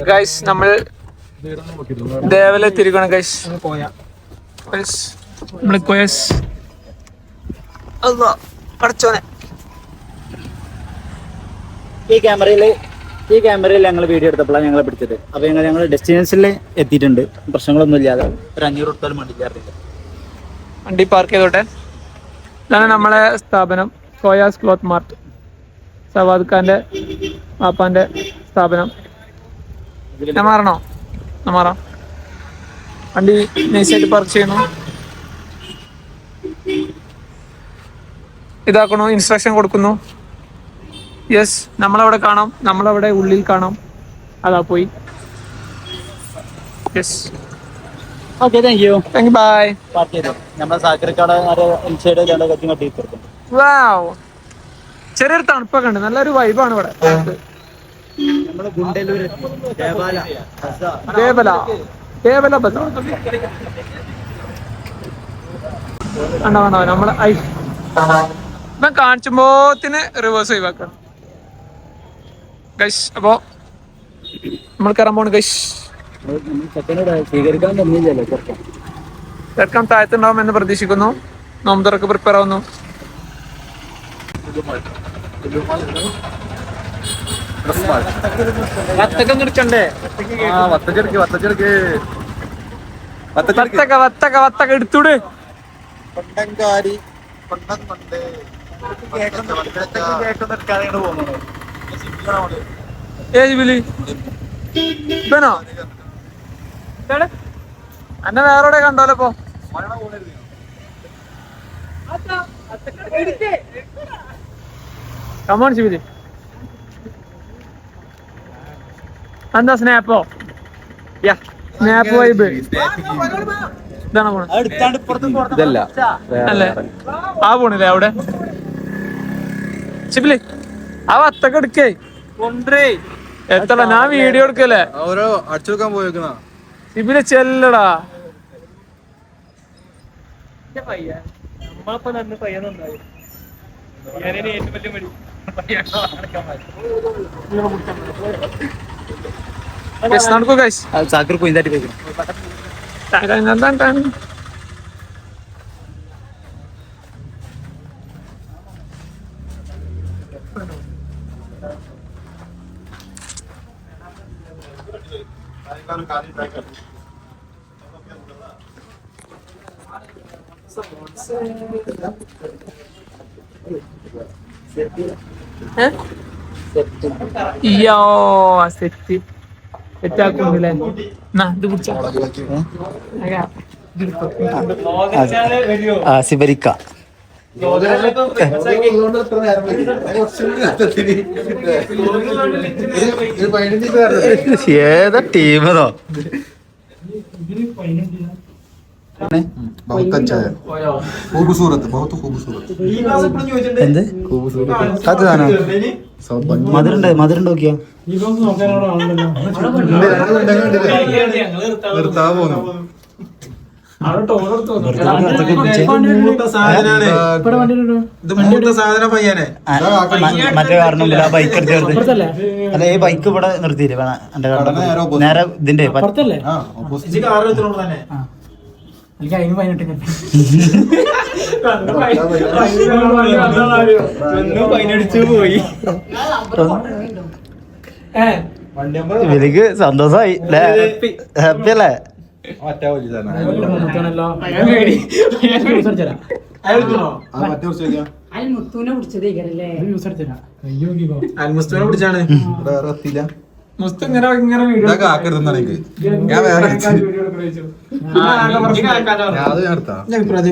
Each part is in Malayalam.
ഗൈസ് നമ്മൾ ദേവല തിരിക്കണം ഗൈസ്. നമ്മള് കോയസ് പഠിച്ചോനെ. ഈ ക്യാമറയിൽ ഞങ്ങൾ വീഡിയോ എടുത്തപ്പോഴാണ് ഞങ്ങളെ പിടിച്ചത്. അപ്പോൾ ഞങ്ങൾ ഡെസ്റ്റിനേഷനിൽ എത്തിയിട്ടുണ്ട്, പ്രശ്നങ്ങളൊന്നും ഇല്ലാതെ. ഒരു 500 കൊടുത്താലും വണ്ടിക്കാറില്ല. വണ്ടി പാർക്ക് ചെയ്തോട്ടെ. ഇതാണ് നമ്മളെ സ്ഥാപനം, കോയാസ് ക്ലോത്ത് മാർട്ട്. സവാദ് ഖാന്റെ പാപ്പാന്റെ സ്ഥാപനം. ഞാൻ മാറണോ? മാറാം. വണ്ടി നൈസായിട്ട് പാർക്ക് ചെയ്യുന്നു, ഇതാക്കണു, ഇൻസ്ട്രക്ഷൻ കൊടുക്കുന്നു. യെസ്, നമ്മളവിടെ കാണാം, നമ്മളവിടെ ഉള്ളിൽ കാണാം. അതാ പോയി. Yes, okay, thank you, bye. Park ചെയ്തു. നമ്മളെ സാക്കരക്കാട് ഇൻസൈഡ് കട്ടിയെടുക്കും. വാവ്, ചെറിയൊരു തണുപ്പൊക്കെ ഉണ്ട്, നല്ലൊരു വൈബാണ് ഇവിടെ. ദേവല ബസാർ കണ്ടോ നമ്മളെ ഇപ്പം കാണിച്ചുമ്പോത്തിന് റിവേഴ്സ് ഒഴിവാക്കണം ഗൈസ്. അപ്പോ നമ്മൾ കയറാൻ പോണ് ഗൈസ്. ചെറുക്കാൻ താഴത്തുണ്ടാവും എന്ന് പ്രതീക്ഷിക്കുന്നു. നോമ്പുറക്ക് പ്രിപ്പയർ ആവുന്നു. വത്തക്ക എടുത്തൂടെ. ഇവനോ എന്നെ വേറെ കണ്ടോലോ ഇപ്പൊ. കമോൺ ശിവലി. എന്താ സ്നാപ്പോ? സ്നാപ്പ് വൈബ് ഇതാണ് പോണത്. അല്ലേ ആ പോണില്ലേ അവിടെ ശിബിലി? ആ വത്തക്ക എടുക്കേ എത്തടാ, ഞാൻ വീഡിയോ എടുക്കല്ലേ. അടിച്ചെടുക്കാൻ പോയേക്കണ ശിബിലി ചെല്ലടാ. നടക്കൂ ഗൈസ്. സാക്കർ കുയിന്താട്ടി പോയി. സെറ്റാക്കുന്നില്ലേ? ഇത് കുടിച്ചാ സിബരിക്ക. ഏതാ ടീമോ? बहुत अच्छा है, खूबसूरत, बहुत खूबसूरत. എന്ത് കാത്തുതാനോ? മധുരണ്ട് നോക്കിയാ നിർത്താ പോന്നു. മറ്റേ കാരണം ബൈക്ക് എടുത്ത് അല്ല, ഈ ബൈക്ക് ഇവിടെ നിർത്തിയില്ലേ നേരെ ഇതിന്റെ എനിക്ക് അതിന് 18 പോയി. ഇവർക്ക് സന്തോഷമായി, ഹാപ്പി അല്ലേ?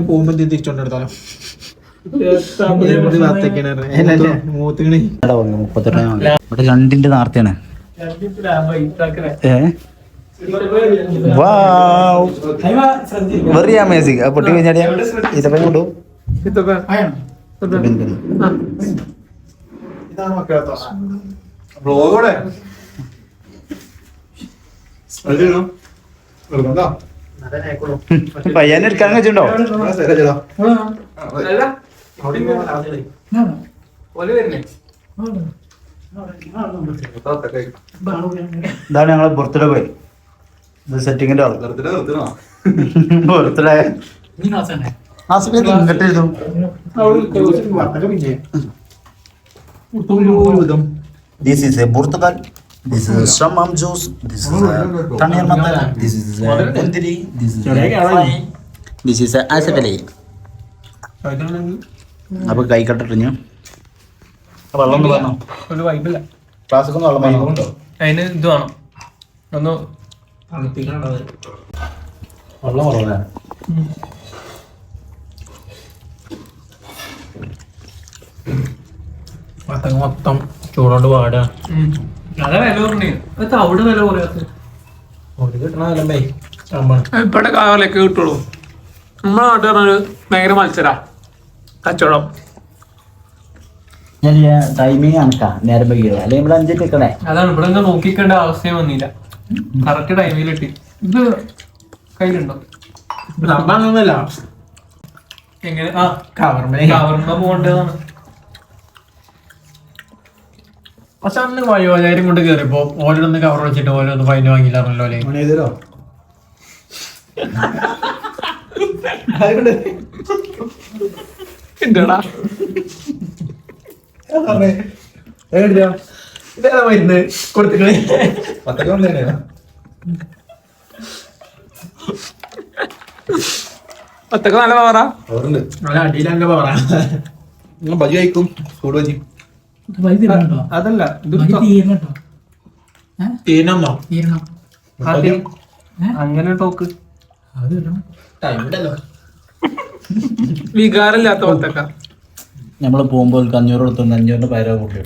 പോകുമ്പോ തിരിച്ചോണ്ടെടുത്താലോ. 32 ഇവിടെ 2ന്റെ നേർത്തയാണ്. വെറി അമേസിംഗ്. ആ പൊട്ടി കഴിഞ്ഞാൽ ഇതപ്പം കൊണ്ടു. പയ്യാനെടുക്കാൻ വെച്ചിട്ടുണ്ടോ? ഇതാണ് ഞങ്ങളെ ബർത്ത്ഡേ പോയി ഇത് സെറ്റിങ്ങിന്റെ ആള് birthday This is a Portugal. This is a Shamam juice. This is a Tanir Matala. This is a Kundiri. This is a Fry. This is a Asapeli. അപ്പൊ കൈ കട്ടിട്ട് വെള്ളം ഒന്ന് പറഞ്ഞോ ഒരു വൈബില്ല ക്ലാസ്സിൽ വെള്ളം പറഞ്ഞോ അതിന് ഇത് വേണം ഒന്ന് വെള്ളം കുറവല്ലേ മൊത്തം ചൂടോണ്ട് പാടാ അതാ വില പറഞ്ഞു അവിടെ വില പറയാത്ത കിട്ടണല്ലേ ഇവിടെ കാലൊക്കെ കിട്ടുള്ളൂ നമ്മളെ നാട്ടിൽ പറഞ്ഞാൽ ഭയങ്കര മത്സരാ കച്ചവടം ടൈമിങ് കണക്കാ നേരം വൈകിയത് അല്ലെങ്കിൽ ഇവിടെ 5 നിൽക്കണേ അതാണ് ഇവിടെ നിന്ന് നോക്കിക്കേണ്ട അവസ്ഥയും വന്നില്ല കറക്റ്റ് ടൈമിലിട്ട് ഇത് കയ്യിലുണ്ടോ സംഭവമൊന്നുമല്ല എങ്ങനെ കവർമ്മ പോകേണ്ടതാണ് പക്ഷെ അന്ന് വയോജകരും കൊണ്ട് കയറിയപ്പോ ഓരോന്ന് കവർ വെച്ചിട്ട് ഓരോന്ന് ഫൈൻ വാങ്ങിയില്ലാണല്ലോ അല്ലേ എന്താടാ ഇതേതാ മരുന്ന് കൊടുത്തിട്ട് ഒത്തൊക്കെ നല്ല പവറാ നല്ല അടിയിലല്ല പറ ബജി കഴിക്കും ചൂട് ബജി അതല്ല ഇത് തീരണോ ആദ്യം അങ്ങനെ ടോക്ക് ടൈമില്ലല്ലോ വികാരമില്ലാത്ത ഒത്തൊക്ക നമ്മള് പോകുമ്പോൾ 500 കൊടുത്തു 500 പൈര കൂട്ടി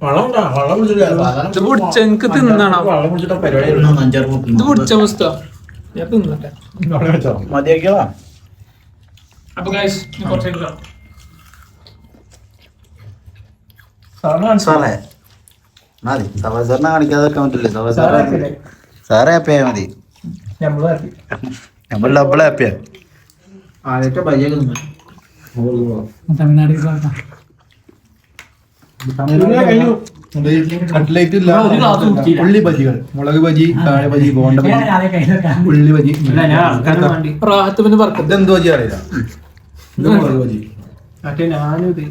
വളം ഉണ്ടോ വളം കുടിച്ചില്ല ഇത് പിടിച്ച എനിക്ക് തിന്നണം വളം കുടിച്ചിട്ട് പരിപാടി 5-6 ഇത് പിടിച്ച അവസ്ഥ ഞാൻ തിന്നട്ടെ മതിയാക്കിയതാ അപ്പൊ ഗൈസ് കുറച്ച് സാറേ മതി സവാസാറിനെ കാണിക്കാതൊക്കെ പറ്റില്ലേ സവാസാറെ സാറേ ഹാപ്പിയായ മതി നമ്മൾ ഡബിൾ ഹാപ്പിയാ ആദ്യത്തെ ബയ്യൊക്കെ തിന്നു കട്ട്ലേറ്റ് ഇല്ല ഉള്ളി ബജികൾ മുളക് ബജി താഴെ ബജി ബോണ്ട ബജി ഉള്ളി ബജി റാഹത്തിന് പറക്കത്ത് ഇതെന്ത് ബജി അറിയില്ല ഇത് മുളക് ബജി മറ്റേ ഞാനിത്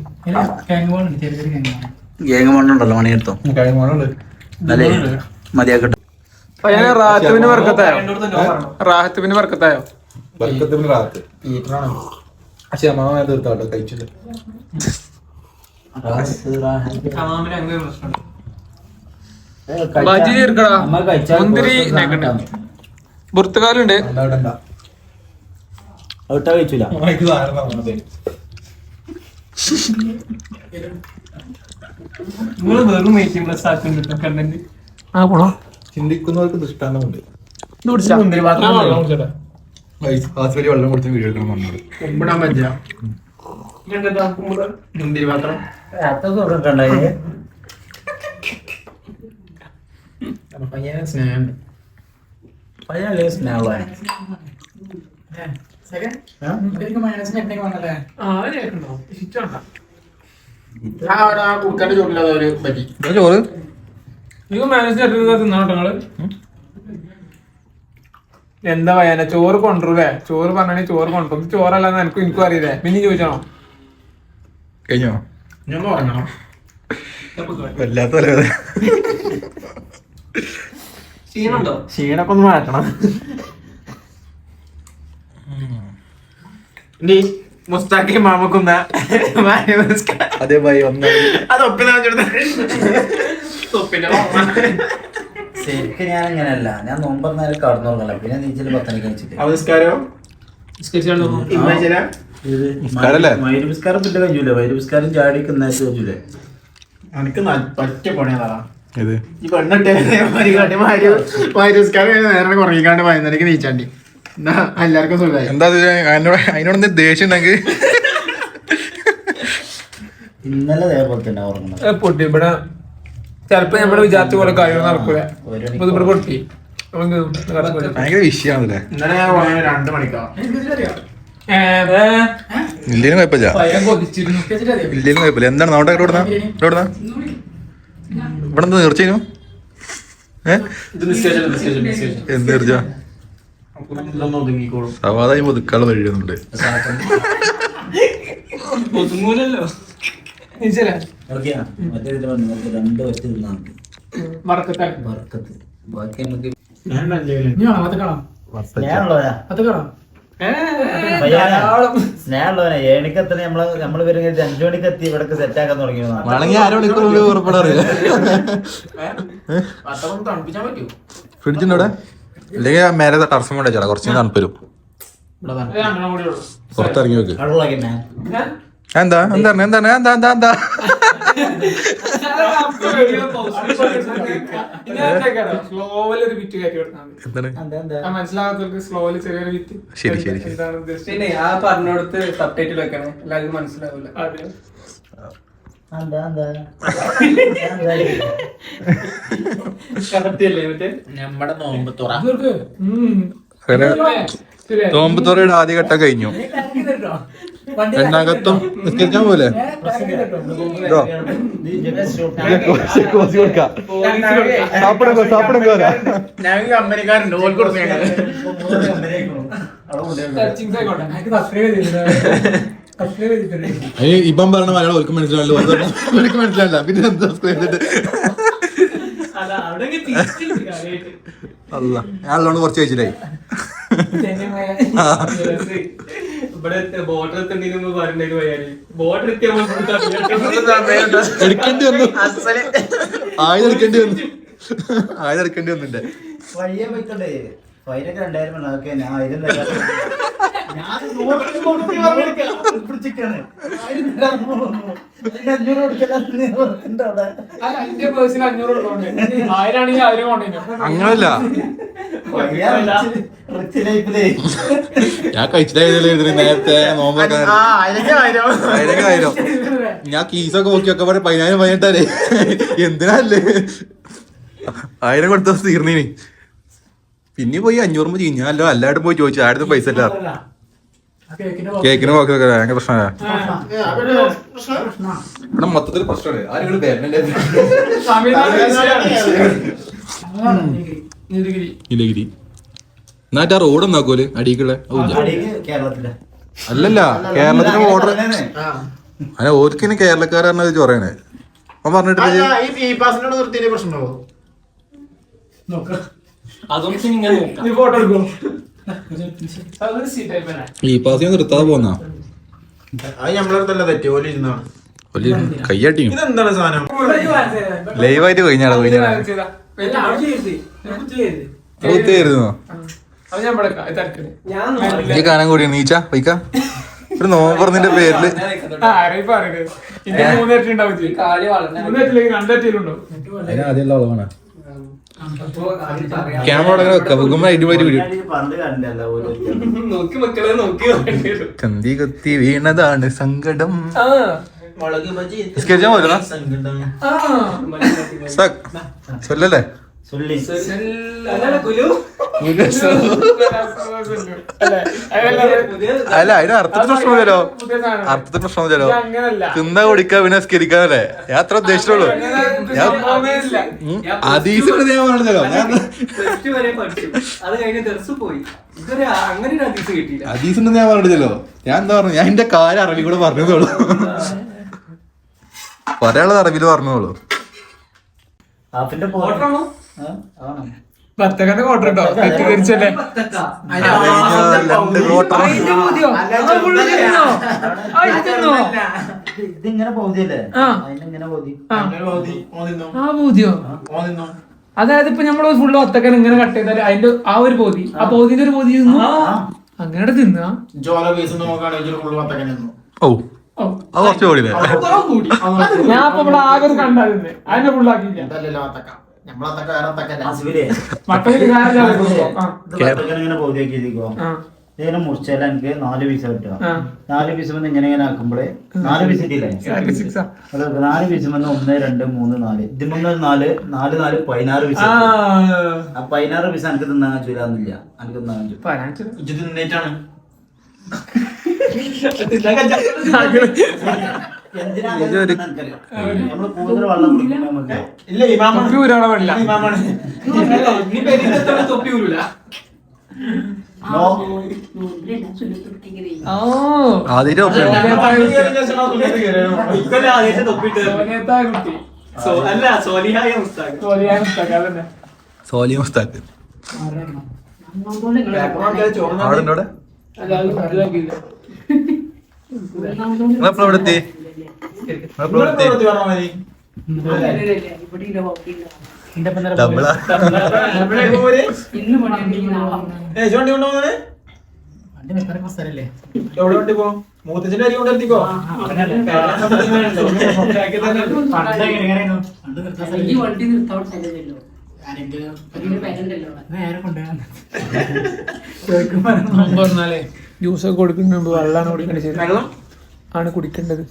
ഗേങ്ങ മണ്ണുണ്ടല്ലോ മണിയെടുത്തോ കഴിയുമ്പോഴുണ്ട് അല്ലേ മതിയാക്കട്ടെ ഞാൻ റാഹത്തിന് വർക്കത്തായോ റാഹത്തിന് വർക്കത്തായോ ബർക്കത്തിന് റാത്ത് പക്ഷെ അമ്മ തീർത്താട്ടോ കഴിച്ചിട്ട് ബജി ചേർക്കടാ മുന്തിരി പുറത്തുകാലുണ്ട് ഔട്ടാ കഴിച്ചില്ല നിങ്ങള് വെറും മേക്കിംഗ് പ്ലസ് ആക്കുന്നുണ്ട് കണ്ടന്റ് ആ പോണോ ചിന്തിക്കുന്നവർക്ക് ദൃഷ്ടാന്തമുണ്ട് ഇത് കുടിച്ചാ ആസ്വരി വെള്ളം കൊടുത്ത് വീഡിയോ എടുക്കണം നമ്മളോട് കുമ്പിടാൻ പറ്റില്ല മുന്തിരി പാത്രം പയ്യനെ സ്നേഹം കുക്കറിന്റെ ചോറില്ലാതെ ഒരു പറ്റി ചോറ് നിങ്ങൾ മാനേജ് തിന്നോട്ടോ നിങ്ങള് എന്താ പറയാ ചോറ് കൊണ്ടുവരൂലേ ചോറ് പറഞ്ഞാണെങ്കിൽ ചോറ് കൊണ്ടുവരും ചോറല്ലാന്ന് എനിക്കും അറിയില്ലേ പിന്നെ ചോദിച്ചണോ കഴിഞ്ഞോ ഞാൻ ഉറങ്ങണം വല്ലാത്ത ക്ഷീണുണ്ടോ ക്ഷീണൊക്കെ ഒന്ന് മാറ്റണം ഇനി മുസ്താഖി മാമക്കുന്ന അതേ ഭായി വന്ന അത് ഒപ്പിനാ ശരിക്കും ഞാൻ അങ്ങനെയല്ല ഞാൻ നോമ്പറന്നാലും കടന്നുറങ്ങല പിന്നെ നീച്ചല് 10 മണിക്ക് വെച്ചിട്ട് നമസ്കാരം വൈരവിസ്കാരം പിന്നെ കഴിഞ്ഞൂലേ വൈരവിസ്കാരം ചാടിക്ക് നേരത്തെ വെച്ചൂലേ എനിക്ക് പറ്റ പണിയാ ഇത് ഈ പെണ്ണിട്ടേ വൈരവിസ്കാരം നേരെ കുറങ്ങിക്കാണ്ട് 11 നീച്ചാണ്ടി എന്നാ എല്ലാവർക്കും സുഖമായി എന്താ അതിനോട് ദേഷ്യം ഉണ്ടെങ്കിൽ ഇന്നലെ അതേപോലെ തന്നെ ഉറങ്ങുന്നത് പൊട്ടി ഇവിടെ ചെലപ്പോ നമ്മള് വിചാരിച്ച പോലെ കാര്യം നടക്കൂല ഇവിടെ പൊട്ടി ഭയങ്കര വിഷയാണല്ലേ ഇന്നലെ ഞാൻ 2 മണിക്കാ ഇല്ലേനും കുഴപ്പമില്ല ഇല്ലേനും കുഴപ്പമില്ല. എന്താണ് നമ്മുടെ ഇവിടെ ഇവിടെ എന്താ തീർച്ചയായും എന്ത് തീർച്ച സവാദായി ഒതുക്കാനുള്ള വഴിയുന്നുണ്ട്. സ്നേഹമുള്ളവനെ ഏണിക്കത്തിന് നമ്മള് വരുന്ന 5 മണിക്ക് എത്തി ഇവിടെ സെറ്റ് ആക്കാൻ തുടങ്ങി. വേണമെങ്കിൽ 1 മണിക്കൂർ പുറപ്പെടാറില്ല. ഫ്രിഡ്ജിന്റെ അവിടെ അല്ലെങ്കിൽ മേലെ ടർഫും കൂടെ ചേട്ടാ കുറച്ച് തണുപ്പ് വരും. പുറത്തിറങ്ങി വെക്ക്. എന്താ എന്താ എന്താ എന്താ എന്താ എന്താ ശരി ശരി ശരി. പിന്നെ ആ പറഞ്ഞോടത്ത് സബ്ടൈറ്റിൽ വെക്കണേ, എല്ലാവർക്കും മനസ്സിലാവില്ല. നമ്മുടെ നോമ്പ് തുറ നോമ്പുതുറയുടെ ആദ്യഘട്ടം കഴിഞ്ഞു. എന്നകത്തും നിസ്കരിക്കാൻ പോലെ അമ്മക്കാരുണ്ട് ഇപ്പം പറഞ്ഞ മലയാളം ഓൽക്കും മനസ്സിലാവില്ല, ഓൽക്കും മനസ്സിലാവില്ല. പിന്നെ എന്താ അല്ല ഞാനുള്ളതുകൊണ്ട് കുറച്ച് കഴിച്ചിട്ടായി. എടുക്കേണ്ടി വന്നു, ആയതെടുക്കേണ്ടി വന്നു, ആയതെടുക്കേണ്ടി വന്നിട്ടേ. വഴിയെ പോയിക്കോട്ടെ. ഫൈനൊക്കെ 2000 അതൊക്കെ ഞാൻ 1000 അങ്ങനല്ല, ഞാൻ കഴിച്ചിട്ടായിരുന്നു നേരത്തെ നോമ്പൊക്കെ. ഞാൻ കീസൊക്കെ നോക്കിയൊക്കെ പറയും 10,000 18,000. എന്തിനല്ലേ 1000 കൊടുത്ത തീർന്നീനി. പിന്നെ പോയി 500 ചെയ്യും. ഞാനല്ലോ എല്ലാവരും പോയി ചോദിച്ചു ആരുടെ പൈസ ഇല്ല. കേക്കിന് പോക്കൊക്കെ ഭയങ്കര പ്രശ്നമാണ്. ഇവിടെ മൊത്തത്തിൽ പ്രശ്നമാണ്. ആരും നീലഗിരി എന്നാറ്റാ റോഡ് നോക്കൂല് അടിക്കുള്ള അല്ലല്ല കേരളത്തിന്റെ ബോർഡർ. അങ്ങനെ ഓർക്കിന് കേരളക്കാരാണ് ചൊറയണേ. അപ്പൊ പറഞ്ഞിട്ട് ഈ പാസ് നിർത്താതെ പോന്നാ കയ്യാട്ടി ലൈവായിട്ട് കഴിഞ്ഞാടോ കഴിഞ്ഞായിരുന്നു. ഈ കാനം കൂടി നീച്ച പൈക്ക ഒരു നോമ്പറന്നിന്റെ പേരില് ആദ്യമുള്ള വളവാണ്. ക്യാമറ വെക്കാം വെക്കുമ്പോ അടിപൊളി വരും. കന്തി കത്തി വീണതാണ് സങ്കടം. സൊല്ലല്ലേ അല്ല അതിന് അർത്ഥത്തിന് പ്രശ്നം തരോ, അർത്ഥത്തിന് പ്രശ്നം തരോ. തിന്നാ കുടിക്കാ പിന്നെ സ്കരിക്കാനല്ലേ ഞാൻ അത്ര ഉദ്ദേശിച്ചുള്ളൂ. ഞാൻ അതീസിന്റെ ഞാൻ പറഞ്ഞല്ലോ, അതീസിന്റെ ഞാൻ പറഞ്ഞില്ലല്ലോ. ഞാൻ എന്താ പറഞ്ഞു, ഞാൻ എന്റെ കാര്യം അറബി കൂടെ പറഞ്ഞതോളൂ, പറയാനുള്ളത് അറബിയിൽ പറഞ്ഞോളൂ. ബത്തക്കന്റെ കോട്ടർ കേട്ടോ തെറ്റിദ്ധരിച്ചല്ലേ. ഇതിങ്ങനെ പോതിയല്ലേ, അതായത് ഇപ്പൊ നമ്മള് ഫുള്ള് ഒത്തക്കൻ ഇങ്ങനെ കട്ട് ചെയ്താൽ അതിന്റെ ആ ഒരു പോതി, ആ പോതിന്റെ ഒരു പോതി തിന്നു അങ്ങനെ തിന്നാ. ഞാൻ ഇപ്പൊ ഇവിടെ ആകെ ഒരു കണ്ടായിരുന്നു, അതിനെ ഫുള്ളാക്കിയില്ല. ഇങ്ങനെ മുറിച്ചാൽ എനിക്ക് 4 പീസ് കിട്ടുക. 4 പീസ് വന്ന് ഇങ്ങനെ ഇങ്ങനെ ആക്കുമ്പോഴേ 4 പീസ് ഇട്ടില്ലേ, 4 പീസ് വന്ന് 1 2 3 4 ഇതിമൊന്ന് 4 4 4 16 പീസ്. ആ 16 പീസ് എനിക്ക് തിന്നാൻ ചൂരാന്നില്ല, എനിക്ക് തിന്നാൻ നമ്മള് കൂടുതൽ വെള്ളം കുടിക്കുമ്പോ നമുക്ക് ഇല്ല ഇമാമാണ് തൊപ്പി ഊരാൻ പാടില്ല. ഇമാമാണ് നീ പെരിയത്തോടെ തൊപ്പി ഊരൂല ആദ്യം അല്ല സോലിഹായ മുസ്താഖ് സോലിയ മുസ്താഖ് ആടുണ്ടോടെ നിങ്ങളെപ്പോഴും എത്തി ഡബിളാ എവിടെ വണ്ടി പോ മൂത്തച്ഛന്റെ അരി കൊണ്ടെത്തിക്കോ പറഞ്ഞാലേ ജ്യൂസ് ഒക്കെ കൊടുക്കുന്നതിന് മുമ്പ് വെള്ളമാണ് കുടിക്കേണ്ടത്. ശരി ആണ് കുടിക്കേണ്ടത്.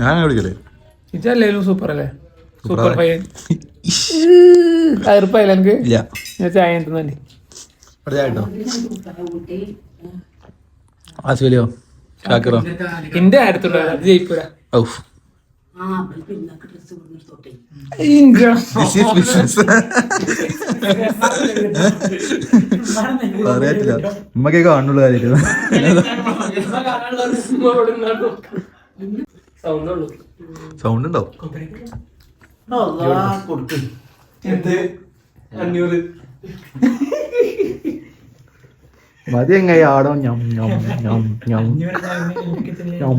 ഞാൻ വിളിക്കല്ലേ ഇതല്ലേലും സൂപ്പർ അല്ലേ? സൂപ്പർ പയ്യൻ കയറിപ്പായില്ല എനിക്ക്. ഇല്ല ഞാൻ ചായ തന്നെ കേട്ടോ ആസ്വലിയോ ഷാക്കിറോ എന്റെ അടുത്തുള്ള അത് ജയിക്കൂല. ഔഫ് This is business. അറിയത്തില്ല ഉമ്മക്കെ കാണുള്ളൂ കാര്യമായിട്ട് സൗണ്ട് ഉണ്ടോ കൊടുക്കും എന്ത് 500 മതി എങ്ങനെ ആടോ ഞം ഞം ഞം ഞം ഞം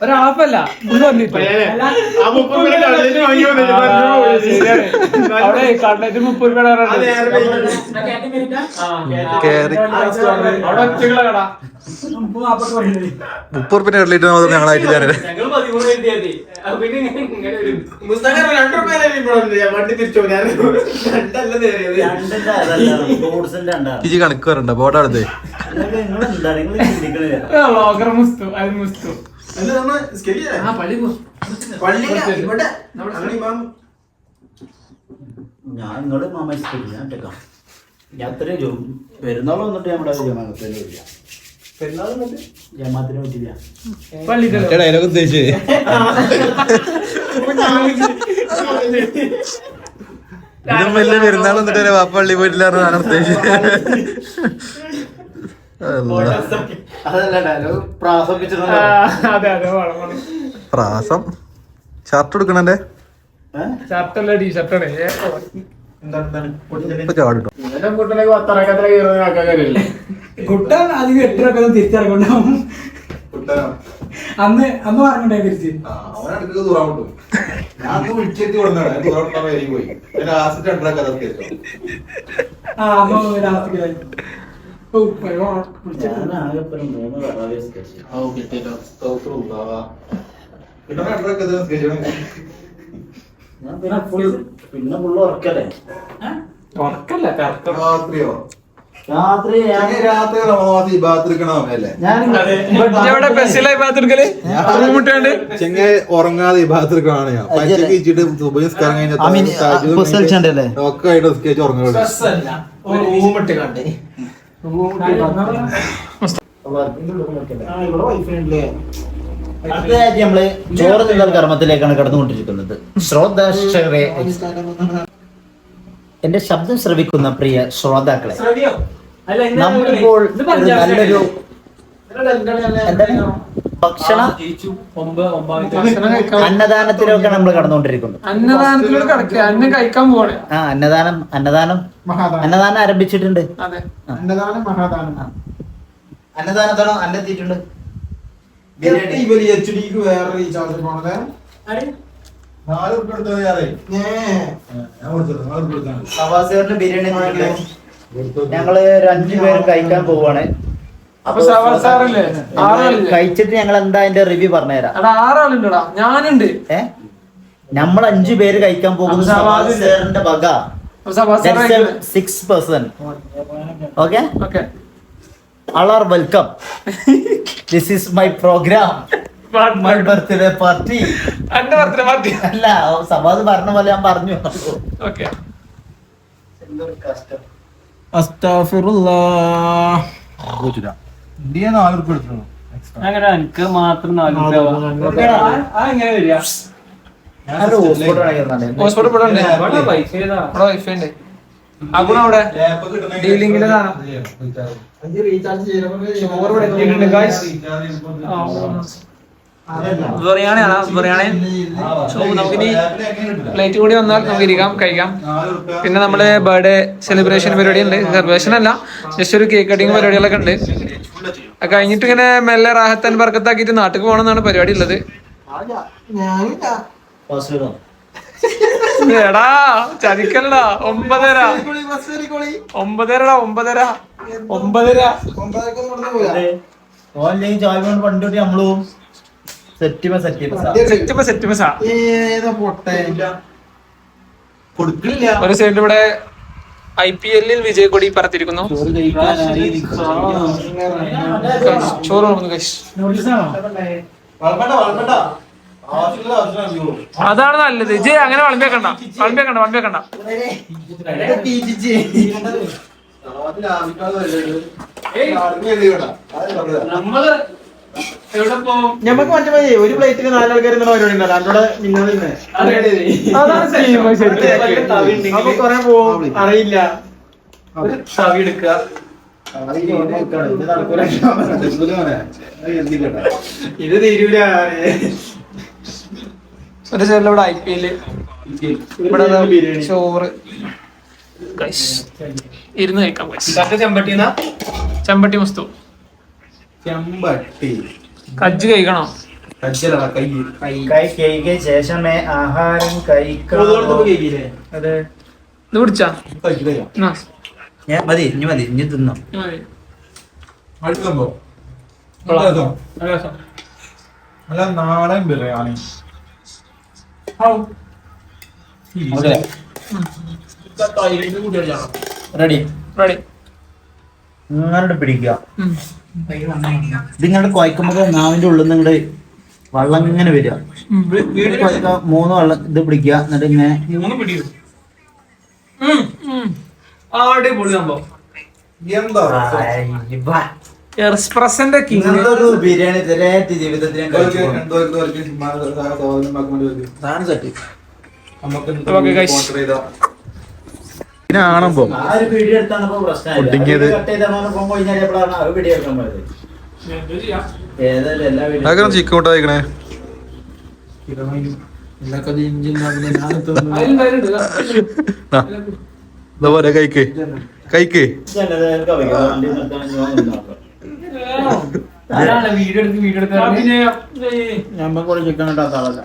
ഒരാപ്പല്ല അവിടെ കടലറ്റ് 30 രൂപ കേറി അവിടെ ഒറ്റകള കട 30 റുപ്യ കടലിട്ട് ഞങ്ങളായിട്ട് ഞാൻ ഇജി കണക്ക് വരണ്ട പോട്ടെ അടുത്ത് മുസ്തു അത് മുസ്തു ഞാൻ നിങ്ങള് മാമയില്ല ഞാൻ ഒറ്റക്കാം. ഞാൻ അത്രയും പെരുന്നാൾ വന്നിട്ട് നമ്മുടെ ജമാഅത്തിന് ഇല്ല. പെരുന്നാൾ വന്നിട്ട് ജമാഅത്തിന് പറ്റില്ല. ഡയലോഗ് ഉദ്ദേശിച്ചേ ഇതും വലിയ പെരുന്നാൾ വന്നിട്ട് വാപ്പ പള്ളി പോയിട്ടില്ല ഞാൻ ഉദ്ദേശിച്ചത് അതല്ല ഡയലോഗ് പ്രാസംഗിച്ചിട്ടുണ്ട്. അതെ അതെ വേണം. പ്രാസം ഷർട്ട് എടുക്കണേ ഷർട്ടല്ല ടീഷർട്ടാണ്. ഇപ്പൊ ചാടിട്ടോ കുട്ടൻ അധികം 8 രൂപ തിരിച്ചിറങ്ങുണ്ടാവും. അന്ന് പറഞ്ഞിട്ടേ തിരിച്ച് ഞാനാകെപ്പോഴും 3 കറാവേ സ്കെച്ച്. ഞാൻ പിന്നെ ഫുള്ള് ഉറക്കല്ലേ ഉറക്കല്ല രാത്രിയോ രാത്രി ഇവിടെ ബസ്സിലായി പാത്തെടുക്കല് റൂമിട്ടാണ്ട് ചെങ്ങ ഉറങ്ങാതെ ഈ ഭാഗത്ത് കാണാൻ ഞാൻ പച്ചക്ക് ഇച്ചിട്ട് സുബഹിസ്കാരം കഴിഞ്ഞ ഒക്കെ ആയിട്ട് സ്കേച്ച് ഉറങ്ങുള്ളൂ റൂമിട്ട് കണ്ടേ അടുത്തതായിട്ട് നമ്മള് ചോറ് തിന്നൽ കർമ്മത്തിലേക്കാണ് കടന്നുകൊണ്ടിരിക്കുന്നത്. ശ്രോതാക്കളെ, എന്റെ ശബ്ദം ശ്രവിക്കുന്ന പ്രിയ ശ്രോതാക്കളെ, നമ്മളിപ്പോൾ ഒരു നല്ലൊരു അന്നദാനത്തിലൊക്കെ നമ്മൾ കടന്നുകൊണ്ടിരിക്കുന്നു. അന്നദാനത്തിലൂടെ കിടക്കുക അന്നം കഴിക്കാൻ പോവാണ്. അന്നദാനം ആരംഭിച്ചിട്ടുണ്ട്. അന്നദാനം അന്നദാനത്താണോ അന്നെത്തിയിട്ടുണ്ട്. സവാസുകാരന് ബിരിയാണി ഞങ്ങള് 5 പേര് കഴിക്കാൻ പോവാണ്. അപ്പൊ സാറല്ലേ കഴിച്ചിട്ട് ഞങ്ങൾ എന്താ അതിന്റെ റിവ്യൂ പറഞ്ഞുതരാം. 6 ആളുണ്ടടാ ഞാനുണ്ട്. നമ്മൾ 5 പേര് കഴിക്കാൻ പോകുന്ന സവാസുകാരന്റെ വക 6%. Okay? All are welcome. This is my program. My birthday party. എന്റെ ബർത്ത്ഡേ പാർട്ടി അല്ല സവാദ് പറഞ്ഞ പോലെ ഞാൻ പറഞ്ഞു. ഓക്കെ. എന്തൊരു കഷ്ടം. അസ്തഗ്ഫിറുല്ലാഹ്. അങ്ങനെ എനിക്ക് മാത്രം 4 അങ്ങനെ വരിക ഹോസ്പിറ്റൽ ഇവിടെ ഉണ്ട്. ഇവിടെ വൈഫൈ ഉണ്ട്. അഗുണം അവിടെ ഡീലിംഗിലെ സാധനം ചോറ് ഇവിടെ എത്തിയിട്ടുണ്ട് ഗൈസ്. ബിരിയാണി ആണ്, ബിരിയാണി. സോ നമുക്കിനി പ്ലേറ്റ് കൂടി വന്നാൽ നമുക്ക് ഇരിക്കാം, കഴിക്കാം. പിന്നെ നമ്മള് ബർത്ത്ഡേ സെലിബ്രേഷൻ പരിപാടി ഉണ്ട്. സെലിബ്രേഷൻ അല്ല, ജസ്റ്റ് ഒരു കേക്ക് കട്ടിങ് പരിപാടികളൊക്കെ ഉണ്ട്. അത് കഴിഞ്ഞിട്ട് ഇങ്ങനെ മെല്ലെ റാഹത്തൻ ബർക്കത്താക്കിയിട്ട് നാട്ടിൽ പോകണമെന്നാണ് പരിപാടി ഉള്ളത്. എടാ ചതിക്കല്ലടാ. 9:30 പണ്ടോട്ടി നമ്മള് സെറ്റ് ഒരു സൈഡിൽ ഇവിടെ IPL വിജയ് കൊടി പറത്തിരിക്കുന്നു. ചോറ് കൊടുക്കുന്നു ഗൈസ്. അതാണ് നല്ലത്. ജയ് അങ്ങനെ വളമ്പിയാക്കണ്ട. നമ്മള് എവിടെ പോകും? ഞമ്മക്ക് മറ്റേ ഒരു പ്ലേറ്റിന് 4 ആൾക്കാർ പരിപാടി ഉണ്ടല്ലോ. അപ്പൊ കൊറേ പോവും, അറിയില്ല. തവി എടുക്കുക. ഇത് തീരൂല. ഒരു സൈഡിൽ ഇവിടെ IPL, ഇവിടെ ചോറ്. ഇരുന്ന് കഴിക്കാം. ചെമ്പട്ടി മസ്തു. കജ്ജ് കഴിക്കണോ? ശേഷമേ ആഹാരം കഴിക്കാതെ. ഇത് കുടിച്ചാ മതി ഇനി തിന്നോ. നല്ല നാടൻ ബിരിയാണി. Ready ready. നിങ്ങളുടെ പിടിക്കുക. ഇതിങ്ങളുടെ കുഴക്കുമ്പോ നാവിന്റെ ഉള്ളിൽ നിങ്ങളുടെ വെള്ളം ഇങ്ങനെ വരിക. 3 വെള്ളം ഇത് പിടിക്കുക. എന്നിട്ട് ഇങ്ങനെ എക്സ്പ്രസിന്റെ കിങ്. ബിരിയാണി ഇതേറ്റ് ജീവിതത്തിൽ ഞാൻ കാണുമ്പോ ചിക്കൻ കൂട്ടാ കഴിക്കണേ. ഇതുപോലെ കഴിക്ക്. ഞമ്മക്കൂടെ ചിക്കൻ കിട്ടാത്ത ആളല്ല.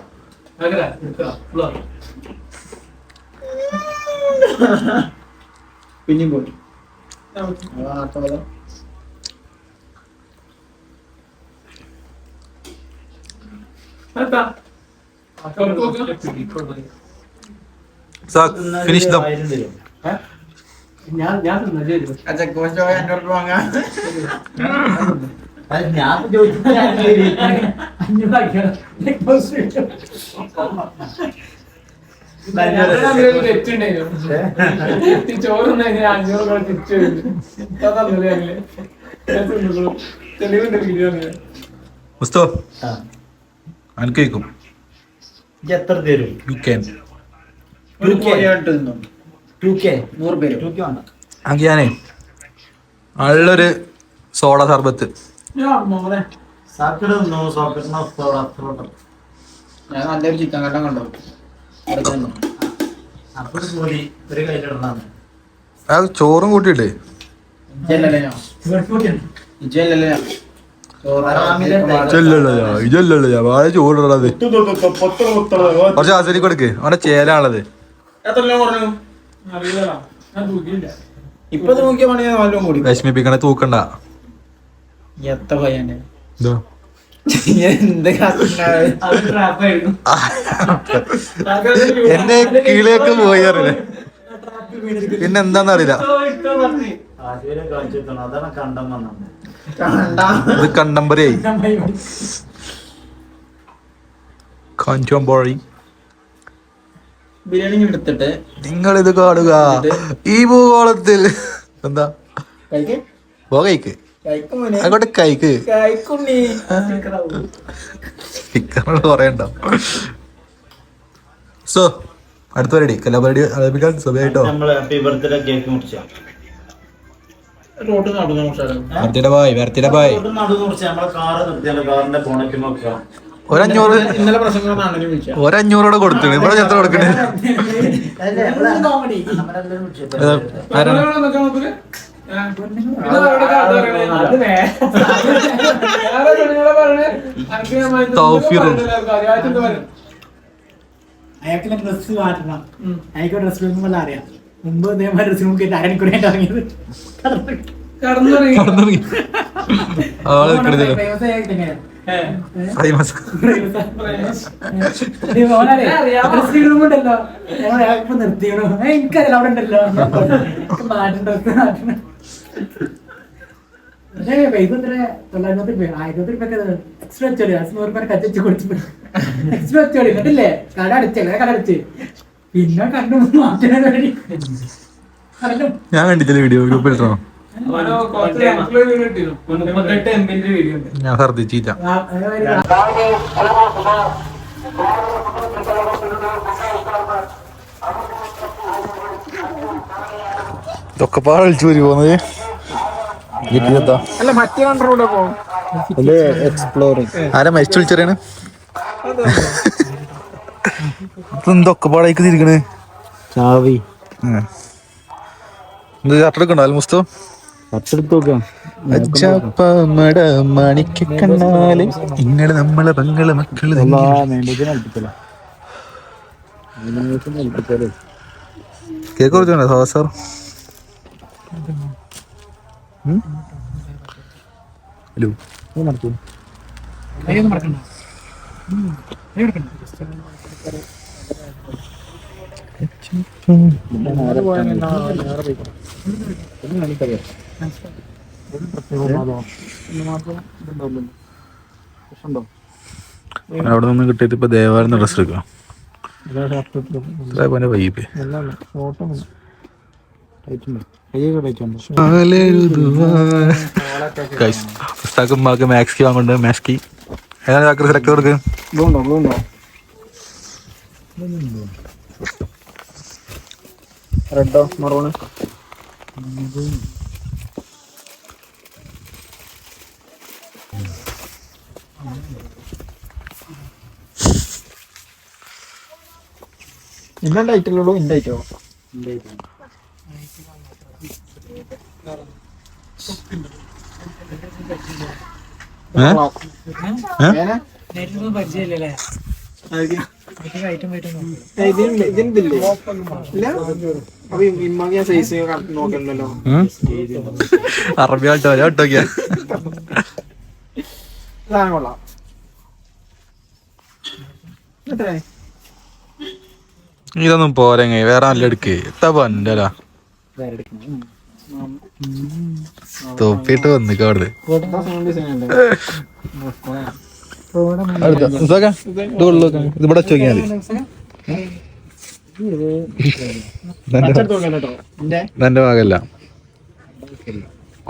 പിന്നെയും പോയി ഫിനിഷ് ദം. ഞാൻ ഞാൻ ചോറുണ്ടാ 500 തിരിച്ചു തെളിവുണ്ട് വീഡിയോ. മുസ്തോ അനക്കും എത്ര തരും? ഞാനേ നല്ലൊരു സോഡ സർബത്ത്. ഞാൻ നല്ലൊരു ചിക്കൻ കട്ടൻ കണ്ടോ. ഒരു കയ്യിലിടണം. അത് ചോറും കൂട്ടിയിട്ട് ഇതല്ലല്ലോ വാഴ ചോറിടത്. കുറച്ച് ആസരി കൊടുക്ക്. അവന്റെ ചേലാണത്. ഇപ്പൊ നോക്കിയ പണി നല്ലോണം കൂടി. വിഷമിപ്പിക്കണ തൂക്കണ്ട. എത്ര പയ്യന്റെ എന്തോ എന്നെ കീഴിലേക്ക് പോയി അറിയില്ലേ. പിന്നെ എന്താന്നറിയില്ല. ഇത് കണ്ടംപരിയായി. കാഞ്ചോമ്പോഴി. ബിരിയാണി എടുത്തിട്ട് നിങ്ങൾ ഇത് കാണുക ഈ ഭൂഗോളത്തിൽ എന്താ കഴിക്ക് അങ്ങോട്ട് കഴിക്ക് സ്റ്റിക്കറുകൾ കുറെ ഉണ്ടാവും. സോ അടുത്ത പരിപാടി കലാപരിപാടി ആരംഭിക്കാൻ സമയമായിട്ടോ. ഹാപ്പി ബർത്ത്ഡേ കേക്ക് മുറിച്ച ബർത്ത്ഡേ ബായ് ബർത്ത്ഡേ ബായ്. ഒരഞ്ഞൂറോടെ കൊടുത്തു. ഇവിടെ എത്ര കൊടുക്കണേ? അയാൾക്ക് ഡ്രസ് മാറ്റണം. അയാൾക്ക് ഡ്രസ് വരുമ്പോൾ അറിയാം. മുമ്പ് ഇതേമാതിരി ഡ്രസ് നമുക്ക് അരണിക്കൂടെ ഇറങ്ങിയത് ഉണ്ടല്ലോ. അയാൾക്ക് നിർത്തിയണോ എനിക്കറിയാം അവിടെ ഉണ്ടല്ലോ മാറ്റം ഡ്രസ് മാറ്റണം. പൈസ എത്ര 900 രൂപ 1000 രൂപ എക്സ്ട്രാ വെച്ചോളി. 100 രൂപ കച്ചു കൊടുത്തു എക്സ്ട്രാ വെച്ചോളി. എന്നിട്ടില്ലേ കട അടിച്ചല്ലേ കട അടിച്ച് പിന്നെ കണ്ടു മാറ്റാൻ ഞാൻ കണ്ടിട്ടില്ല വീഡിയോ ഗ്രൂപ്പിൽ ഇട്ടോ. ഞാൻ ഛർദിച്ചില്ല. ഇതൊക്കെ പാടെ വിളിച്ചു പോരി പോകുന്നത്. ആരാ മരിച്ചു വിളിച്ചറിയാണ്? എന്തൊക്കെ പാടേക്ക് തിരിക്കണ്. എന്ത് ഷർട്ടെടുക്കണ്ടോ അൽമുസ്തോ? മണിക്കണ്ണാല് ഇങ്ങള് നമ്മളെ പെങ്ങള് മക്കള് കേക്ക് കുറച്ചുണ്ടോ സാർ? ഹലോ അവിടെ നിന്ന് കിട്ടിയിട്ട് ഇപ്പൊ ദേവാലയം ഡ്രസ് എടുക്കാം. വൈബ് മാക്സ്കി വാങ്ങുന്നുണ്ട്. മാക്സ്കി ഏതാണ് സെലക്ട് കൊടുക്ക്? റെഡോ മറൂണ്? ഇന്നുണ്ടായിട്ടുള്ളൂ. ഉണ്ടായിട്ടോ പരിചയല്ലേ അറബിയാട്ടോ കൊള്ളാം. ഇതൊന്നും പോരെങ്ങ വേറെ നല്ല എടുക്കേ. എത്താ പണ്ടല്ല തൊപ്പിട്ട് വന്നിക്ക അവിടെ. ഇത് ഇവിടെ ചോദിക്കാ മതി. എന്റെ ഭാഗല്ല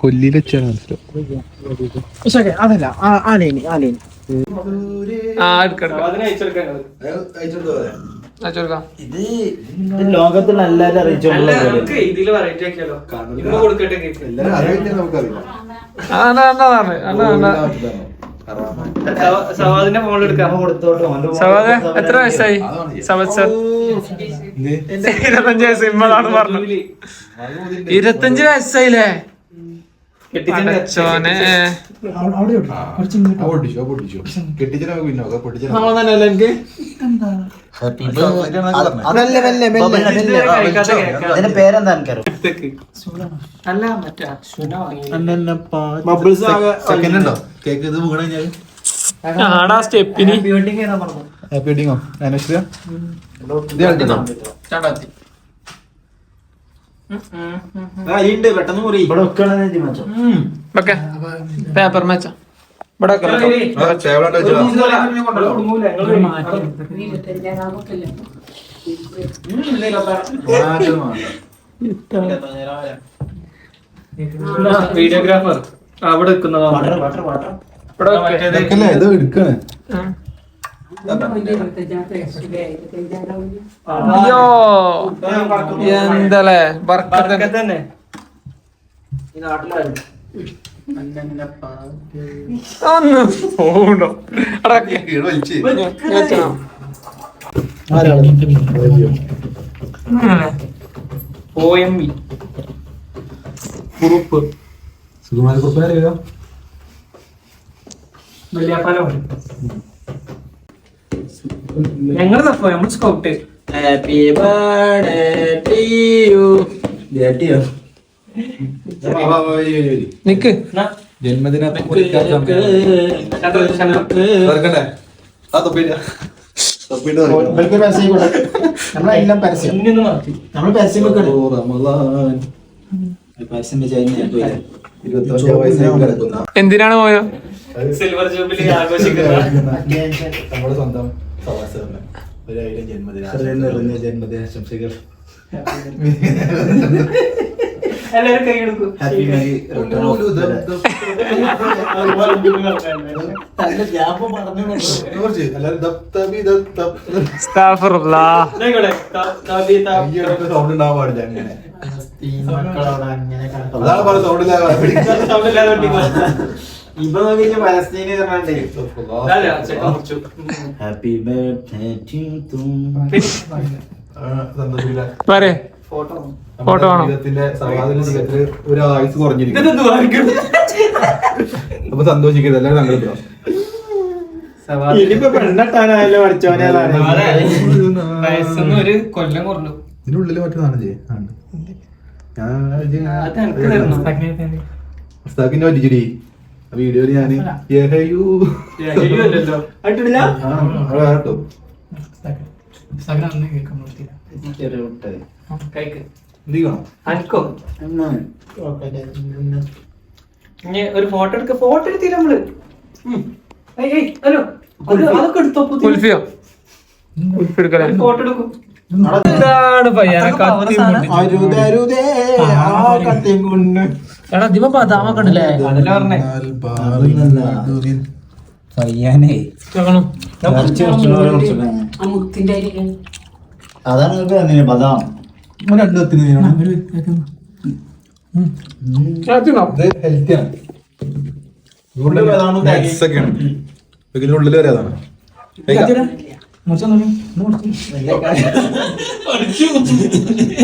കൊല്ലിയിൽ വെച്ചാൽ മനസ്സിലാവും. അതല്ല ആലേനി ലോകത്തിൽ എല്ലാവരും അറിയിച്ചോളൂ. എത്ര വയസ്സായി? 25 വയസ്സ്. ഇമ്മളാണ് പറഞ്ഞു 25 വയസ്സായില്ലേ? ചോനെ പേരെന്താ ആടാ സ്റ്റെപ്പിന് പെട്ടെന്ന് പേപ്പർ മാച്ച ഇവിടെ വെക്കാം കേട്ടോ. ചേവലാണ്ട് വെച്ചോ. വീഡിയോഗ്രാഫർ അവിടെ നിൽക്കുന്നതാണ്. ഇവിടെ വെക്കാം. ഇതൊക്കെയല്ലേ ഇത് എടുക്കാണ്. അയ്യോ എന്തല്ലേ ബർക്കത്ത് തന്നെ ഒന്ന് പോകണ്ടോ കീഴ് വലിച്ച്. OMV കുറുപ്പ് സുകുമാരക്കുറുപ്പിനെ അറിയോ? വലിയാപ്പാലോ ഞങ്ങള് തപ്പോ നമ്മൾ scout. Happy birthday to you. ഡേറ്റിയോ നിക്ക് ജന്മദിന തുറക്കണ്ടേ? ആ തൊപ്പിട്ട് നമ്മളെല്ലാം പരസ്യം നമ്മൾ പരസ്യം വെക്കണം. പരസ്യം വെച്ചാൽ എന്തിനാണ് പോയോ? സിൽവർ ജൂബിലി ആഘോഷിക്കുന്ന നമ്മുടെ സ്വന്തം സവാസറിന് 1000 ജന്മദിനാശംസകൾ. എല്ലാവരും കൈ എടുക്കും. ഹാപ്പി മാരി റിട്ടേൺ ഓഫ് അസ്തഗ്ഫിറുല്ലാഹ്. സൗണ്ട് ഉണ്ടാവാൻ പാടില്ല അങ്ങനെ. അതാണ് പറഞ്ഞ സൗണ്ട് ഇപ്പൊ നോക്കിയ പലസ്തീന് ഹാപ്പി ബർത്ത്ഡേ ടു സന്തോഷിക്കില്ല. പറയ് ഫോട്ടോ വേണം. ജീവിതത്തിന്റെ സർവാധിക ജീവിതത്തില് ഒരു ആയുസ് കുറഞ്ഞിരിക്കും. അപ്പൊ സന്തോഷിക്കരുത്, എല്ലാവരും സങ്കടത്തിലോ. ഇനിയിപ്പോ പെണ്ണെട്ടാനായല്ലോ പഠിച്ചോനെ. വയസ്സൊന്നും ഒരു കൊല്ലം കുറഞ്ഞു. ഇതിനുള്ളില് മറ്റേതാണ് ഉസ്താഖിന്റെ പറ്റിച്ചിരി വീഡിയോയില് ഞാന് കേട്ടോ. ഒരു ഫോട്ടോ എടുക്ക. ഫോട്ടോ എടുത്തില്ല നമ്മള്. ഹലോ അതൊക്കെ എടുത്തോ. കുൽഫിയോ? കുൽഫി എടുക്കലേ? ഫോട്ടോ എടുക്കും. എന്താണ് പയ്യനെ കത്തി എടാ ഇതിപ്പോ ബദാമൊക്കെ ഉണ്ടല്ലേ? പയ്യാനേ അതാണ് നിങ്ങൾക്ക് ബദാം ഇതിനുള്ളിൽ വരെ അതാണ്.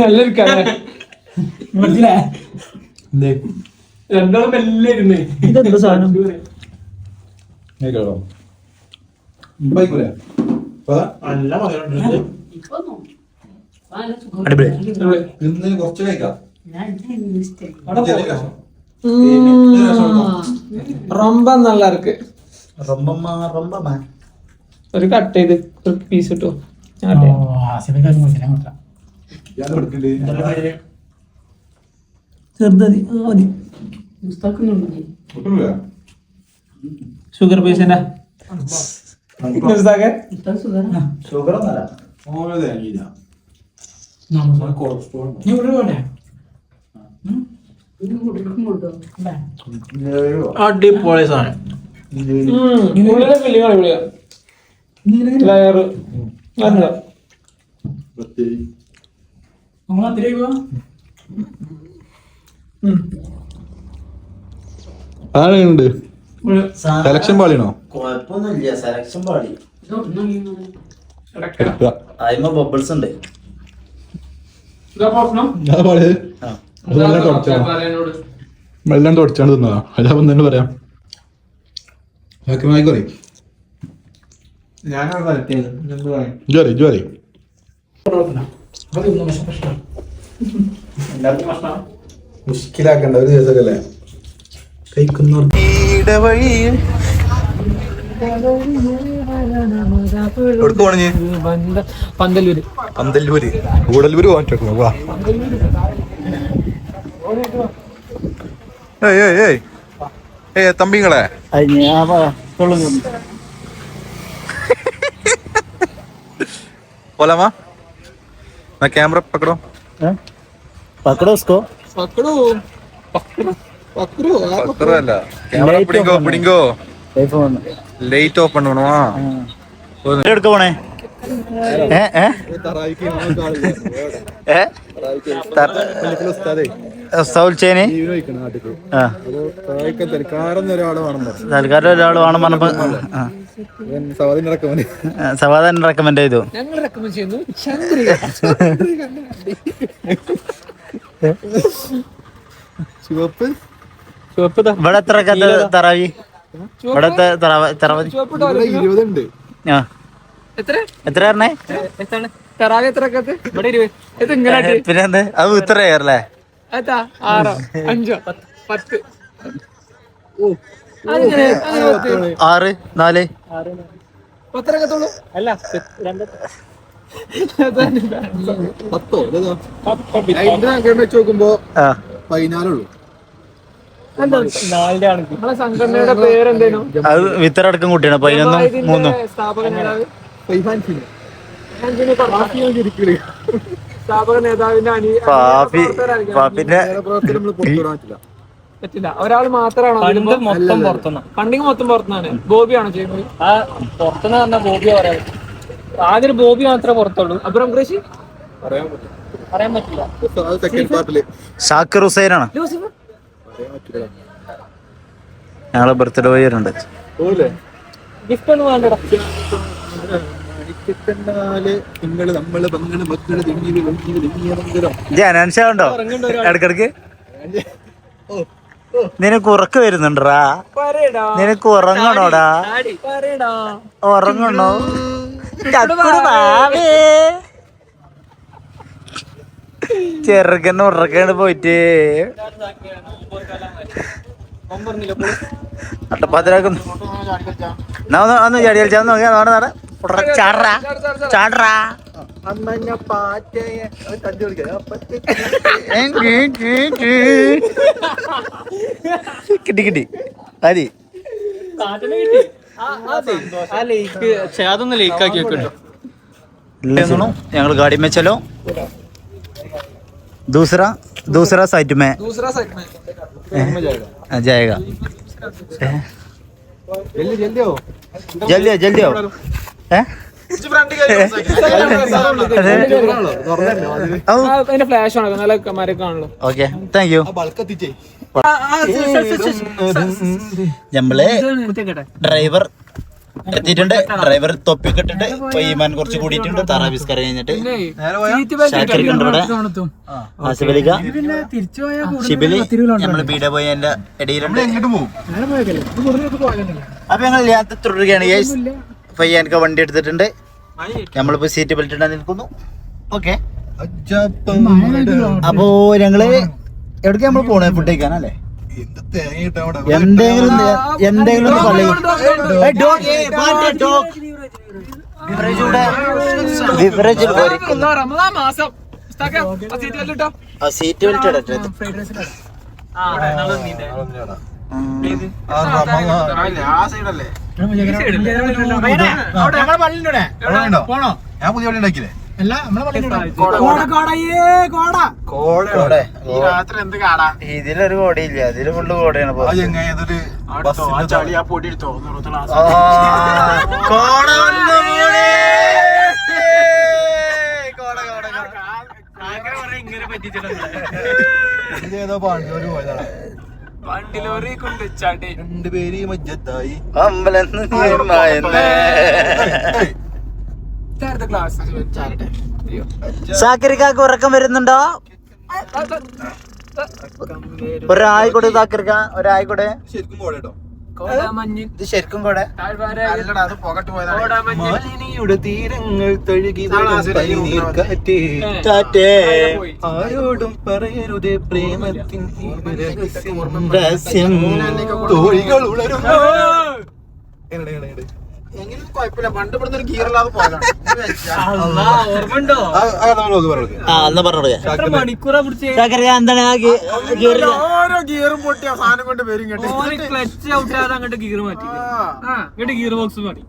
നല്ലൊരു കഥ. രണ്ടാളും മെല്ലെ ഇരുന്നേ. ഇതെന്താ സാധനം? ഇന്ന് കുറച്ച് കഴിക്കാം. ரொம்ப நல்லா இருக்கு. റൊമ്പമാ ഒരു കട്ട് ചെയ്ത് ഒരു പീസ് കിട്ടുമോ? ചെറുതതി മതി. ഷുഗർ പേഷ്യന്റാ? ഷുഗർ ഒന്നല്ല. അടിപൊളി സാധനം. ഉള്ളിലെ ഫില്ലിങ് അടിപൊളിയാ. ലെയർ നല്ല അതാണ് സെലക്ഷൻ പാളിയാണോ? കുഴപ്പമൊന്നുമില്ല. സെലക്ഷൻ പാടി അതിമ ബബിൾസ് ഉണ്ട്. വെള്ളം തുടച്ചാണ്ട് തിന്നതാ. അല്ലാപ്പം തന്നെ പറയാം. പറയും ജോറി മുഷ്കിലാക്കണ്ട ഒരു ദിവസമൊക്കെ അല്ലേ പന്തല്ലൂര് ഗൂഡല്ലൂര് പോകാൻ தம்பிங்களே போலாமா? நான் கேமரா पकड़ो पकड़ो उसको പക്കടോ पकड़ो അല്ല ക്യാമറ പിടിങ്കോ ലൈറ്റ് ഓഫ് பண்ணணுமா എടുക്ക പോണേ സൗൽച്ചേന് തൽക്കാലം ഒരാൾ വേണം പറഞ്ഞപ്പോ സവാദാൻ റെക്കമെൻഡ് ചെയ്തു. ഞങ്ങൾ റെക്കമെൻഡ് ചെയ്യുന്നു ചന്ദ്രിക. ഇവിടെ എത്ര തറാവി? ഇവിടെ തറാവി എത്ര പറഞ്ഞേ? തറാവി എത്ര പിന്നെന്ത് അത് ഇത്രയല്ലേ? 6 5 10 6 4 10 അല്ല 10 വെച്ച് നോക്കുമ്പോ 14 ഉള്ളൂ. നമ്മളെ സംഘടനയുടെ പേരെന്തേനു? അത് വിത്തറടക്കം കൂട്ടിയാണ് 11 3 സ്ഥാപക നേതാവ് സ്ഥാപക നേതാവിന്റെ പാപ്പിന്റെ പറ്റില്ല. ഒരാൾ മാത്രമാണോ? ഫണ്ടിങ് മൊത്തം പുറത്തുനിന്നാണ്. ബോബിയാണോ ചെയ്യുന്നത്? പുറത്തുനിന്ന് പറഞ്ഞാൽ ബോബി പറയാം. ആദ്യം ബോബി മാത്രമേ പുറത്തുള്ളൂ. അബ്രാം ഖുറേഷി പറയാൻ പറ്റില്ല. ഷാക്കിർ ഹുസൈനാണ്. ഞങ്ങളെ ബർത്ത്ഡേ പോയിട്ടുണ്ട്. ഗിഫ്റ്റ് ഒന്നും വേണ്ടടാ. ജനാൻഷുണ്ടോ ഇടക്കിടക്ക്? നിനക്ക് ഉറക്കം വരുന്നുണ്ടാ? നിനക്ക് ഉറങ്ങണോടാ? ഉറങ്ങണോ? ചെറുക്കന്നെ ഉറക്കാണ് പോയിട്ട് അട്ടപ്പാത്തിലാക്കുന്നു. ഒന്ന് ചാടി കളിച്ചാൽ നോക്കിയാ നോടെ ചാടറാ ചാടറാ കിട്ടി കിട്ടി അതി അതൊന്ന് ലീക്കാക്കി വെക്കട്ടോ. ഞങ്ങൾ ഗാഡി में चलो दूसरा साइड में जाएगा. जल्दी आओ. ഫ്ലാഷ് ആണ് നല്ല മരക്കാണല്ലോ. Okay thank you. നമ്മള് ഡ്രൈവർ എത്തിയിട്ടുണ്ട്. ഡ്രൈവർ തൊപ്പിയൊക്കെ ഇട്ടിട്ട് ഈമാൻ കുറച്ച് കൂടിയിട്ടുണ്ട്. താറാബിസ്കർ കഴിഞ്ഞിട്ട് ഷിബിലി നമ്മള് പീഡ പോയി എന്റെ ഇടയിലുണ്ട്. അപ്പൊ ഞങ്ങൾ യാത്ര തുടരുകയാണ്. പയ്യാനൊക്കെ വണ്ടി എടുത്തിട്ടുണ്ട്. നമ്മളിപ്പോ സീറ്റ് ബെൽറ്റ് ഇടാൻ നിൽക്കുന്നു. ഓക്കെ അപ്പോ ഞങ്ങള് എവിടേക്ക് നമ്മള് പോണേ? ഫുഡ് കഴിക്കാനല്ലേ? എന്തെങ്കിലും സീറ്റ് ബെൽറ്റ് ഇടട്ടെ. ഞാൻ പുതിയ വണ്ടി ഉണ്ടാക്കിയില്ലേ? ഇതിലൊരു കോടയില്ല, ഇതില് ഫുള്ള് കോടയാണ്. രണ്ടുപേര് മജ്ജത്തായി സാക്കരിക്കാക്ക് ഉറക്കം വരുന്നുണ്ടോ? ഒരായിക്കോട്ടെ സാക്കരിക്ക, ഒരായിക്കോട്ടെ. ശരിക്കും പോടേട്ടോ. ഇത് ശരിക്കും കൂടെ മാലിനിയുടെ തീരങ്ങൾ തഴുകി ആരോടും പറയരുതേ പ്രേമത്തിൻ രഹസ്യം തോഴികൾ ഉണരും. എങ്ങനെയൊന്നും കുഴപ്പമില്ല. പണ്ട് ഇവിടുന്ന് ഒരു ഗിയറില്ലാതെ പോയതാണ്. ഓർമ്മണ്ടോ എന്നാ പറഞ്ഞു എത്ര മണിക്കൂറാ പിടിച്ചേ? എന്താണ് ഓരോ ഗിയറും പൊട്ടിയ സാധനം കൊണ്ട് വരും കേട്ടോ. ക്ലച്ച് ഔട്ടാതെ അങ്ങോട്ട് ഗിയർ മാറ്റി ഇങ്ങോട്ട് ഗിയർ ബോക്സ് മാറ്റി.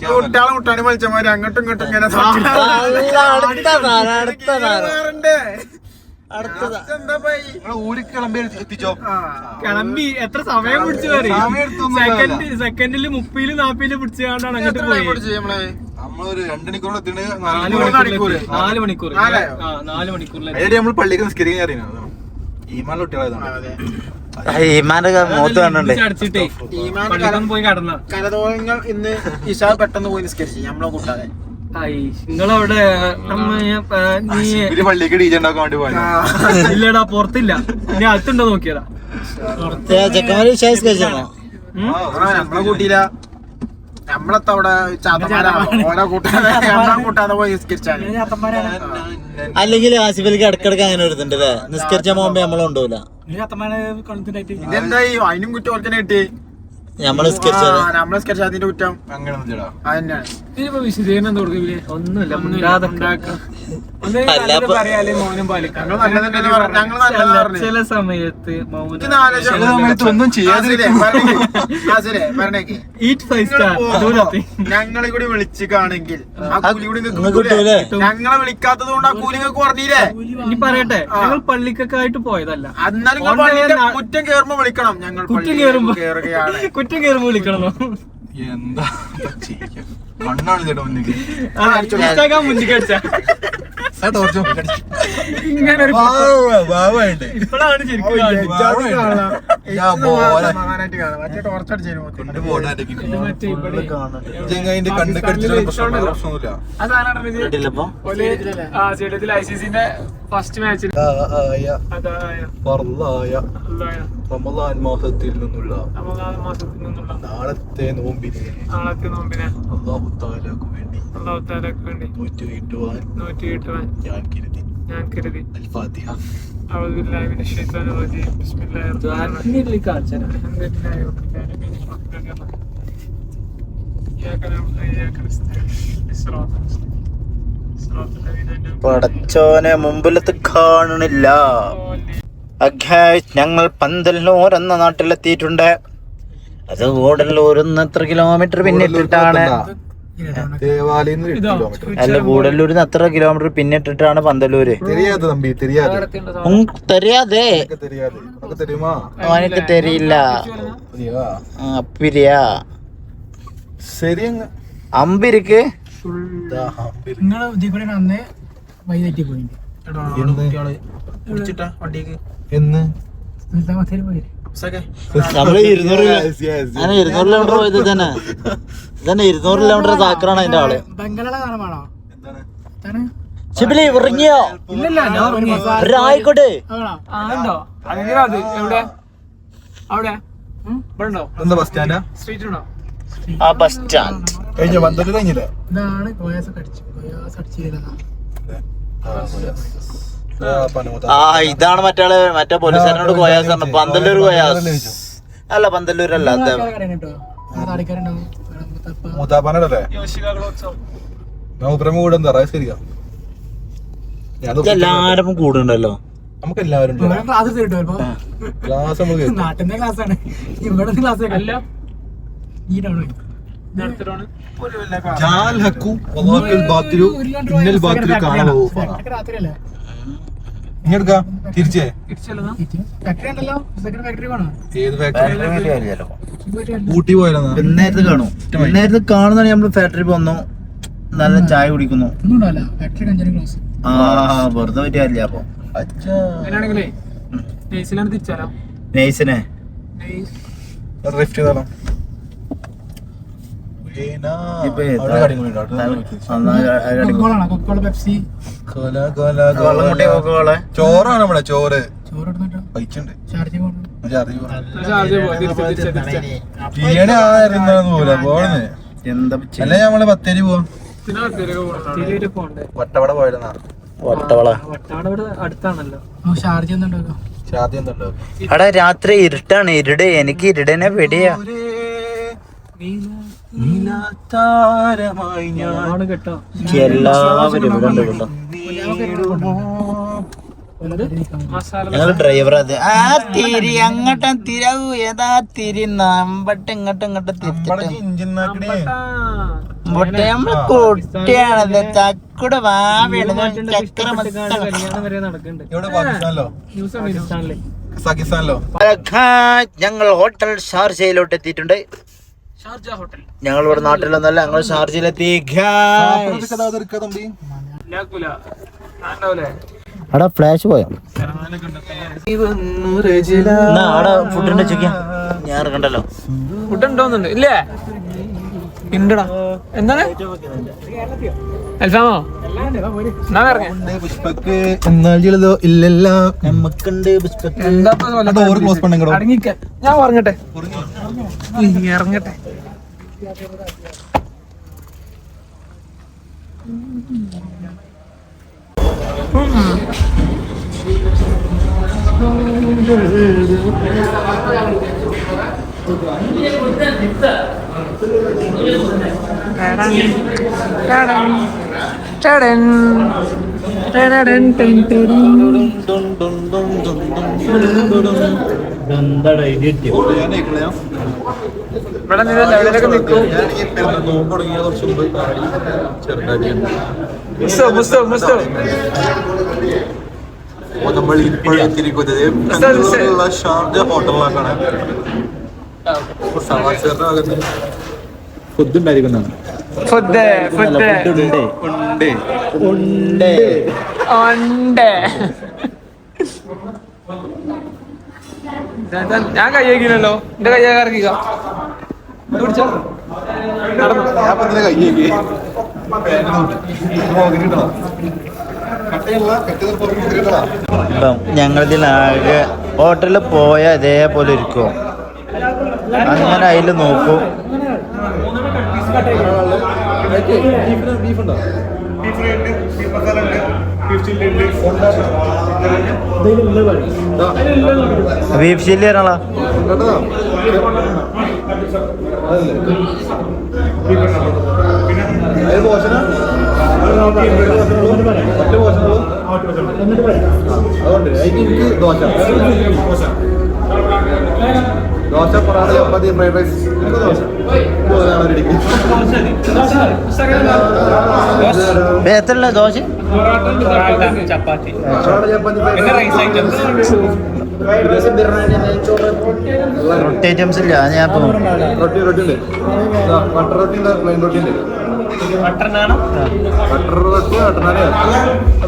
കുട്ടികളെ മുട്ടാണി വലിച്ചമാര് അങ്ങോട്ടും ഇങ്ങോട്ടും ഇങ്ങനെ കിളമ്പി എത്ര സമയം പിടിച്ചു സെക്കൻഡില് 30 40 പിടിച്ചാണ്ടാണ് അങ്ങോട്ട് പോയി. നമ്മളൊരു 2 മണിക്കൂർ 4 മണിക്കൂർ നമ്മൾ പള്ളിക്ക് നിസ്കരിക്കാൻ അറിയുന്നത് ഈമാൻ കുട്ടികളായതാണ്. ഈമാന്റെ മുഖത്ത് കണ്ടേ അടിച്ചിട്ടേ പള്ളിക്കൊന്നും പോയി കടന്ന കരതോളങ്ങൾ ഇന്ന് ഇഷാ പെട്ടെന്ന് പോയി നിസ്കരിച്ചു നമ്മളെ കൂട്ടാതെ. നിങ്ങളവിടെ ഇവര് പള്ളിക്ക് ഡീജെ ഉണ്ടാക്കാൻ വേണ്ടി പോയത്. ഇല്ലടാ പുറത്തില്ല, ഇനി അകത്തുണ്ടോ നോക്കിയതാ. ചെക്കന്മാര് വിശ്വാസിക്കണോ? നമ്മളെ കൂട്ടിയില്ല, നമ്മളത്തെ അവിടെ ഓരോ കൂട്ടാതെ പോയി നിസ്കരിച്ചാല്. അല്ലെങ്കിൽ ആസിഫലിക്ക് ഇടക്കിടക്ക് അങ്ങനെ ഒരു ഇതുണ്ട് അല്ലേ, നിസ്കരിച്ച പോകുമ്പോ നമ്മളുണ്ടാവൂല. ഇതെന്തായി അതിനും കുറ്റം ഓർക്കനെ കിട്ടി. നമ്മള് നമ്മളെ നിസ്കരിച്ച അതിന്റെ കുറ്റം അങ്ങനെ അതന്നെയാണ്. ഇതിപ്പോ വിശദീകരണം കൊടുക്കില്ലേ? ഒന്നുമില്ല, ചില സമയത്ത് ഒന്നും ചെയ്യാതിരിക്കും. ഞങ്ങളെ കൂടി വിളിച്ചിക്കാണെങ്കിൽ ഞങ്ങളെ വിളിക്കാത്തത് കൊണ്ട് ആ കൂലി നിങ്ങൾക്ക് പറഞ്ഞില്ലേ? ഇനി പറയട്ടെ, ഞങ്ങൾ പള്ളിക്കൊക്കെ ആയിട്ട് പോയതല്ല. എന്നാലും നിങ്ങൾ പള്ളിന്റെ കുറ്റം കേറുമ്പോ വിളിക്കണം. ഞങ്ങൾ കുറ്റം കേറുമ്പോ കേറുകയാണ്. കുറ്റം കേറുമ്പോ വിളിക്കണോ? എന്താ കണ്ണാണ് ചേട്ടാ മുന്നിക്ക് മുന്നിൽ കടിച്ച ഇങ്ങനെ ഇപ്പോഴാണ് ശരിക്കും ചെങ്ങായിന്റെ കണ്ണ് കടിച്ചിട്ട് പ്രശ്നമൊന്നുമില്ല. ഐസിസിന്റെ ഫസ്റ്റ് മാച്ചിൽ റമദാൻ മാസത്തിൽ നിന്നുള്ള നാളത്തെ നോമ്പിനെ അല്ലാഹു തആലക്ക് വേണ്ടി നൂറ്റുകിട്ടുവാൻ ഞാൻ കരുതി. അൽ ഫാത്തിഹ. أعوذ بالله من الشيطان الرجيم بسم الله الرحمن الرحيم الحمد لله رب العالمين إياك نعبد وإياك نستعين صراط المستقيم صراط الذين أنعمت പടച്ചോനെ മുമ്പിലത്ത് കാണണില്ല. ഞങ്ങൾ പന്തല്ലൂർ എന്ന നാട്ടിലെത്തിയിട്ടുണ്ട്. അത് ഗൂഡല്ലൂർ എത്ര കിലോമീറ്റർ പിന്നിട്ടിട്ടാണ്, അല്ല ഗൂഡല്ലൂരിന്ന് എത്ര കിലോമീറ്റർ പിന്നിട്ടിട്ടാണ് പന്തല്ലൂര്. അവനക്ക് തെരിയില്ല. അപ്പിരിയാ അമ്പിരിക്ക് നിങ്ങള് ഇതിൽ കൂടെ അന്ന് വൈകിട്ട് പോയി നമ്മള് 200 കിലോമീറ്റർ പോയത് തന്നെ 200 കിലോമീറ്റർ താക്കറാണ് അതിന്റെ ആള്. ബംഗാളെ കാണാമാണോ? ശിബിലി ഉറങ്ങിയോ? ആയിക്കോട്ടെ. എന്താ ബസ് സ്റ്റാൻഡാ? ആ ബസ് സ്റ്റാൻഡ് കഴിഞ്ഞ പന്തല് കഴിഞ്ഞില്ല. ഇതാണ് ഗോയാസ് അടിച്ചില്ല. ആ ഇതാണ് മറ്റേ പോലീസുകാരനോട് കോയാസ് പറഞ്ഞു. പന്തല്ലൂർ കോയാസ് അല്ല, പന്തല്ലൂരല്ല. മൂത്താപ്പാനല്ലേ കൂടെ എന്താ ശരിയാ. എല്ലാരും കൂടുണ്ടല്ലോ. നമുക്ക് എല്ലാവരും ക്ലാസ് കിട്ടുമോ? ക്ലാസ് നമുക്ക് നാട്ടിന്റെ ക്ലാസ് ആണ്, ഇവിടെ ക്ലാസ് അല്ല. ഈ രാത്രിയല്ലേ തിരിച്ചേ ഫാക്ടറി ഉണ്ടല്ലോ, ഫാക്ടറി വേണോ? ഏത് ഫാക്ടറി? ഊട്ടി പോയാലോ? ഇന്നേരത്ത് കാണും, ഇന്നേരത്ത് കാണുന്ന നമ്മള് ഫാക്ടറി പോന്നു, നല്ല ചായ കുടിക്കുന്നു. ഒന്നുണ്ടാവില്ല, ഫാക്ടറി അഞ്ചര ക്ലാസ്. ആ വെറുതെ പറ്റില്ല. അപ്പൊ അങ്ങനെയാണെങ്കിലേ നൈസിലാണ് തിരിച്ചാലോ? നൈസിനെ ഡ്രിഫ്റ്റ് ചെയ്താലോ? ചോറാണ് നമ്മുടെ ചോറ്. ബിരിയാണി എന്താ അല്ലെ നമ്മള് ബത്തേരി പോവാ. വട്ടവട പോയിരുന്നാ? വട്ടവള അടുത്താണല്ലോ. ഷാർജ എന്തുണ്ടോ? അവിടെ രാത്രി ഇരുട്ടാണ്. എനിക്ക് ഇരുടനെ പേടിയാ. നീലാത്താരമായി ഞാൻ കേട്ടോ എല്ലാവരും ഇവിടെ ഉണ്ട് കേട്ടോ. ഞങ്ങള് ഡ്രൈവർ അത് ആ തിരി അങ്ങോട്ടും തിരവു ഏതാ തിരി നമ്പട്ട് ഇങ്ങോട്ടും തിരിച്ചിട്ട് നമ്മള് കുട്ടിയാണത് ചക്കുടെ വാവേണ് ചക്കര എവിടെ പാകിസ്ഥാനിലോ പാകിസ്ഥാനിലോ ഞങ്ങൾ ഹോട്ടൽ ഷാർജയിലോട്ട് എത്തിയിട്ടുണ്ട്. ഞങ്ങൾ ഇവിടെ നാട്ടിലൊന്നല്ല, ഞങ്ങൾ ഷാർജയിലെത്തി. അവിടെ ഫ്ലാഷ് പോയോ? അവിടെ ഫുഡിന്റെ ചോദിക്കാം, ഞാൻ ഇറങ്ങണ്ടല്ലോ. ഫുഡ് ഉണ്ടോന്നുണ്ട് ഇല്ലേ? ഉണ്ടടാ. എന്താണ് അൽഫാമോ? എന്നാ ഇറങ്ങ ഇല്ലല്ലോ നമുക്കുണ്ട് എന്താ ക്ലോസ് പണ്ടെങ്കിലോ അടങ്ങിക്ക, ഞാൻ പറഞ്ഞട്ടെ ഇറങ്ങട്ടെ. ഇവിടെ എവിടെയൊക്കെ നിൽക്കും. നമ്മൾ ഇപ്പോഴെത്തിയിരിക്കുന്നത് ഷാർജ ഹോട്ടലിലേക്കാണ്. ഫുഡ് ഉണ്ടായിരിക്കുന്നതാണ്. ഞാൻ കയ്യേക്കില്ലല്ലോ, എന്റെ കയ്യാ ഇറക്കിക്ക. ഞങ്ങളിതിലാകെ ഹോട്ടലിൽ പോയ അതേപോലെ ഇരിക്കും. അങ്ങനെ അതിൽ നോക്കും. ബീഫ് ചില്ലി ആണല്ലോ. ദോശ, പൊറാട്ട, ചപ്പാത്തി, ഫ്രൈഡ് റൈസ്, എത്ര ദോശ? ചപ്പാത്തി, റൊട്ടി ഐറ്റംസ് ഇല്ല. ഞാൻ റൊട്ടി ഉണ്ട്, ബട്ടർ റൊട്ടി ഉണ്ട്, പ്ലെയിൻ റൊട്ടി ഉണ്ട്. ബട്ടർ റൊട്ടി,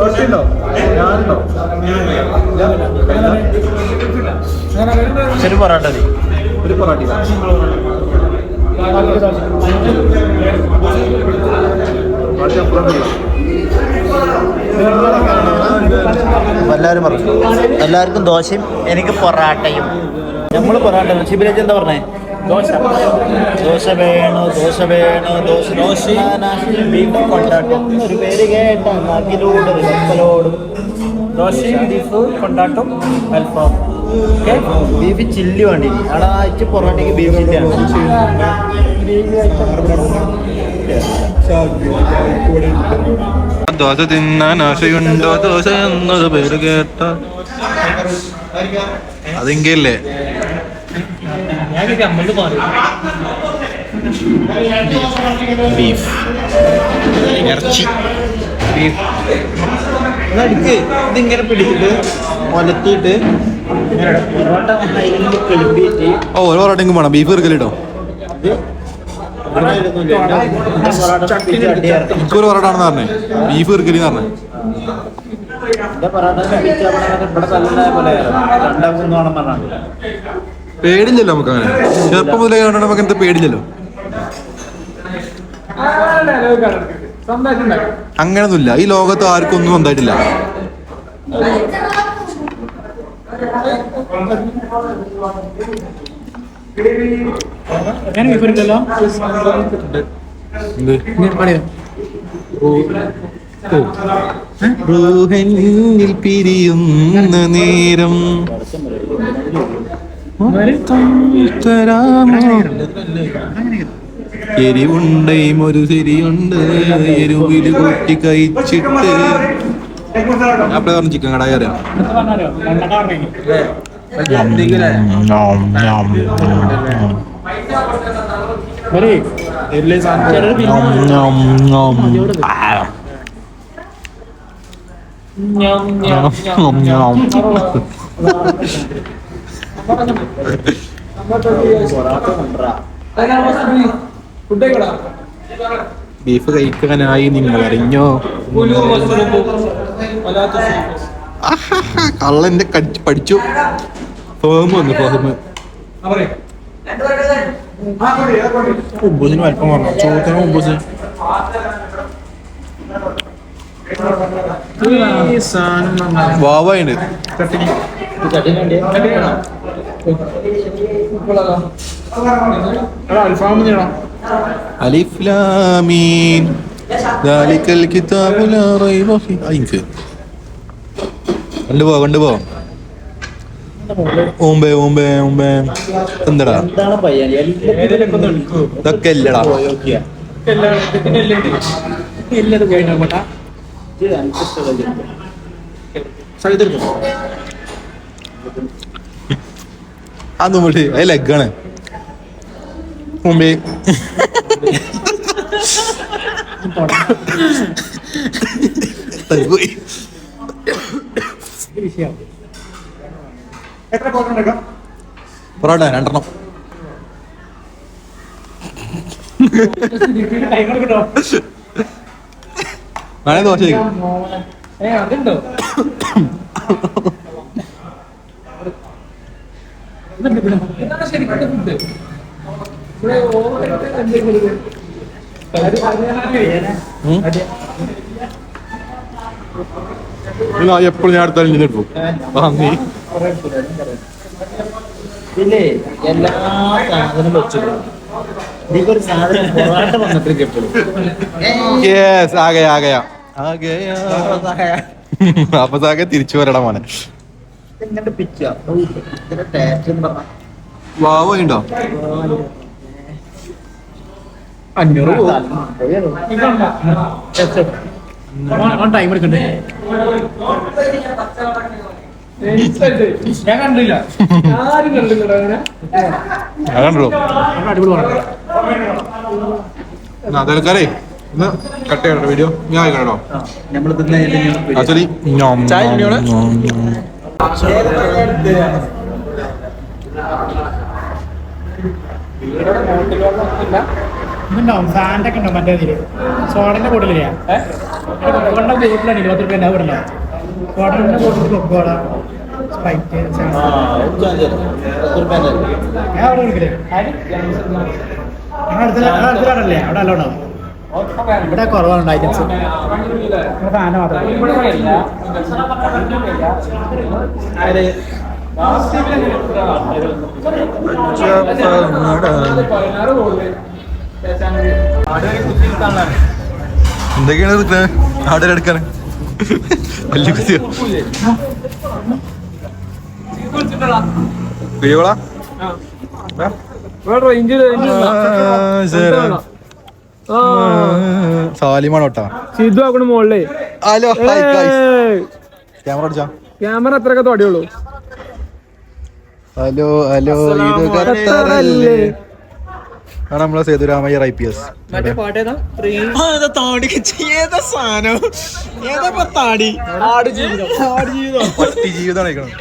റൊട്ടി ഉണ്ടോ? ഞാനുണ്ടോ? ശരി, പൊറോട്ട മതി. ഒരു പൊറാട്ടി. എല്ലാവരും പറഞ്ഞു, എല്ലാവർക്കും ദോശയും എനിക്ക് പൊറാട്ടയും. നമ്മൾ പൊറാട്ട. ശിബിരജ് എന്താ പറഞ്ഞേ? ദോശ വേണോ, ദോശ ബീഫ് കൊണ്ടാട്ടം ഒരു പേര് കേട്ട നാക്കിലൂടെ കപ്പലോടും. ദോശയും ബീഫ് കൊണ്ടാട്ടം അൽഫാം. ബീഫ് ചില്ലി വേണ്ടി അവിടെ ആയിട്ട് പൊറോട്ടയ്ക്ക് ബീഫ് ചില്ലിയാണ്. ദോശ തിന്നാൻ ആശയുണ്ടോ, ദോശ എന്നൊരു പേര് കേട്ട അതെങ്കിലേ ബീഫ് ഇറച്ചി. ബീഫ് നടുക്ക് ഇതിങ്ങനെ പിടിച്ചിട്ട് ഒലത്തിയിട്ട് പൊറോട്ട കളിപ്പിയിട്ട്. ഓ, ഒരു പൊറോട്ടയും വേണം. ബീഫ് ഇറക്കലിട്ടോ. എനിക്കൊരു പൊറോട്ട ആണെന്ന് പറഞ്ഞേ, ബീഫ് ഇറക്കലി പറഞ്ഞേ. പേടില്ലല്ലോ നമുക്ക് അങ്ങനെ. ചെറുപ്പം മുതലേ കണ്ടോ നമുക്ക് എന്താ പേടില്ലല്ലോ. അങ്ങനൊന്നുമില്ല. ഈ ലോകത്ത് ആർക്കും ഒന്നും സ്വന്തമായിട്ടില്ല. റൂഹന്നിൽ പിരിയുന്ന നേരം എരിവുണ്ടയും ഒരു ശരിയുണ്ട് എരിവില് കൂട്ടി കഴിച്ചിട്ട് അപ്പഴേ പറഞ്ഞു ചിക്കൻ കടായി അറിയാം. ബീഫ് കഴിക്കാനായി നിങ്ങൾ അറിഞ്ഞോ? കള്ളന്റെ പഠിച്ചു. ഫേം വന്നു ഫേം. ഉബൂസിന് വലിപ്പം പറഞ്ഞു. ചോദിക്കണം ഉബൂസ്. വാവായുണ്ട്. അലിഫ് ലാം മീം ദാലിക്കൽ കിതാബു ലാ റൈബ ഫീഹി. എനിക്ക് കണ്ടുപോ ഓമ്പേ എന്തടാ ഇതൊക്കെ ഇല്ലടാ. അതൊന്നും വിട്ട് അത് ലെഗാണ്. മുമ്പേ പൊറോട്ട 2 എണ്ണം. നാളെ ദോശ അതുണ്ടോ? ശരിക്കും ഫുഡ് എപ്പോഴും ഞാൻ അടുത്താലും നിന്നെടുക്കും. ഇതില്ലേ എല്ലാ സാധനം വെച്ചു ഒരു സാധനം പൊറാട്ട വന്നിട്ട് എപ്പോഴും അപ്പൊ തിരിച്ചു വരടാ മോനെ. ഇങ്ങോട്ട് പിച്ച ടേസ്റ്റ് എന്ന് പറഞ്ഞാൽ വാവ ഉണ്ടോ? 500 ടൈം എടുക്കണ്ടേ? ഞാൻ കണ്ടില്ല. ആരും കണ്ടില്ലല്ലോ അങ്ങനെ. അടിപൊളി അതെടുക്കാറേ ഇന്ന് കട്ട് ചെയ്യണോ വീഡിയോ? ഞാൻ കേട്ടോ നമ്മൾ ആക്ച്വലി ഇതുണ്ടാവും സാൻഡ് ഒക്കെ ഉണ്ടാവും. മറ്റേ സോഡന്റെ കൂട്ടിലില്ല സോഡന്റെ കൂട്ടിലാണ് 20 രൂപ ഉണ്ടാവും. ഇവിടെ സോഡന്റെ കൂട്ടിൽ കൊക്കോള സ്പ്രൈറ്റ് ഞാൻ അവിടെ വിളിക്കില്ലേ? അടുത്തിലാണല്ലേ അവിടെ അല്ല ഉണ്ടാവും. ഇവിടെ കുറവാണ് ഐറ്റംസ്. ഫാൻ്റെ മാത്രം എന്തൊക്കെയാണ് ആടെ എടുക്കാൻ വലിയ കുത്തിയോ പ്രിയോളാ സാലിമാണോട്ടാ സിദ്ധു ആക്കണ മോളിലേ. ഹലോ ക്യാമറ അടിച്ചാ ക്യാമറ അത്രയൊക്കെ തോടിയുള്ളൂ. ഹലോ ഇത് ഖത്തറല്ലേ? നമ്മളെ സേതുരാമയ്യർ IPS. പട്ടി ജീവിതം അയക്കണം.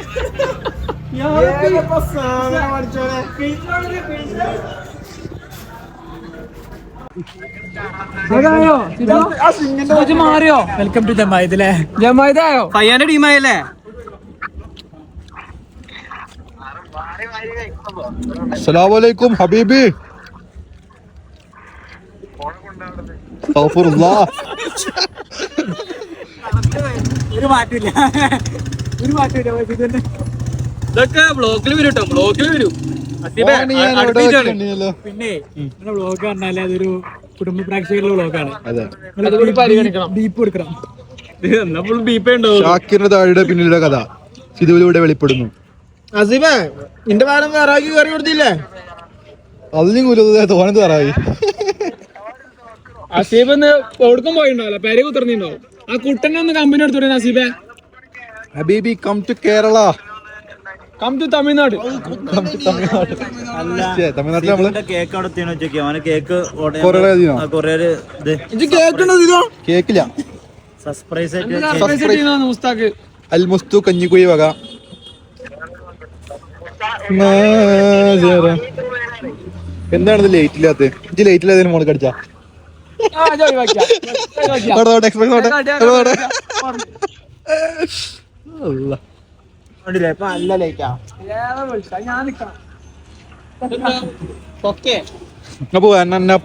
മാറിയോ? വെൽക്കം ടു ജമായത്തിലെ ജമായതായോ? ഫയ്യാന്റെ ടീമായല്ലേ? അസ്സലാമലൈക്കും ഹബീബി. ഒരു മാറ്റില്ല. ഇതൊക്കെ ബ്ലോക്കിൽ വരും കേട്ടോ. ബ്ലോക്കിൽ വരും. പിന്നെ ബ്ലോഗ് പറഞ്ഞാല് അതൊരു കുടുംബ പ്രേക്ഷകരുടെ ബ്ലോഗാണ്. ബീപ്പ് കൊടുക്കണം. ഷാക്കിറിന്റെ താഴെ പിന്നിലുള്ള കഥ സിധുവിലൂടെ വെളിപ്പെടുന്നു. അസീബേ നിന്റെ പാലം വേറാക്കി കയറി കൊടുത്തില്ലേ അതിനും കൂലത് തോനത്ത് വേറായി അസീബ് ഇന്ന് എവിടേക്കും പോയിണ്ടാവല്ലോ പേരെ കുത്തിർന്നിണ്ടാവും ആ കുട്ടനെ ഒന്ന് കമ്പനി എടുത്തോടെ നസീബേ ഹബീബി come to Kerala come to Tamil Nadu തമിഴ്നാട്ടിൽ നമ്മള് കേക്ക് അവിടെ എത്തിയെന്ന് അവന് കേക്ക് കേക്കില്ല സർപ്രൈസ് മുസ്താഖ് അൽ മുസ്തു കഞ്ഞിക്കുഴി വക എന്താണിത് ലേറ്റ് ഇല്ലാത്ത ഇജ്ജ് ലേറ്റ് ഇല്ലാത്തതിന് മോള് കടിച്ചാ അപ്പൊ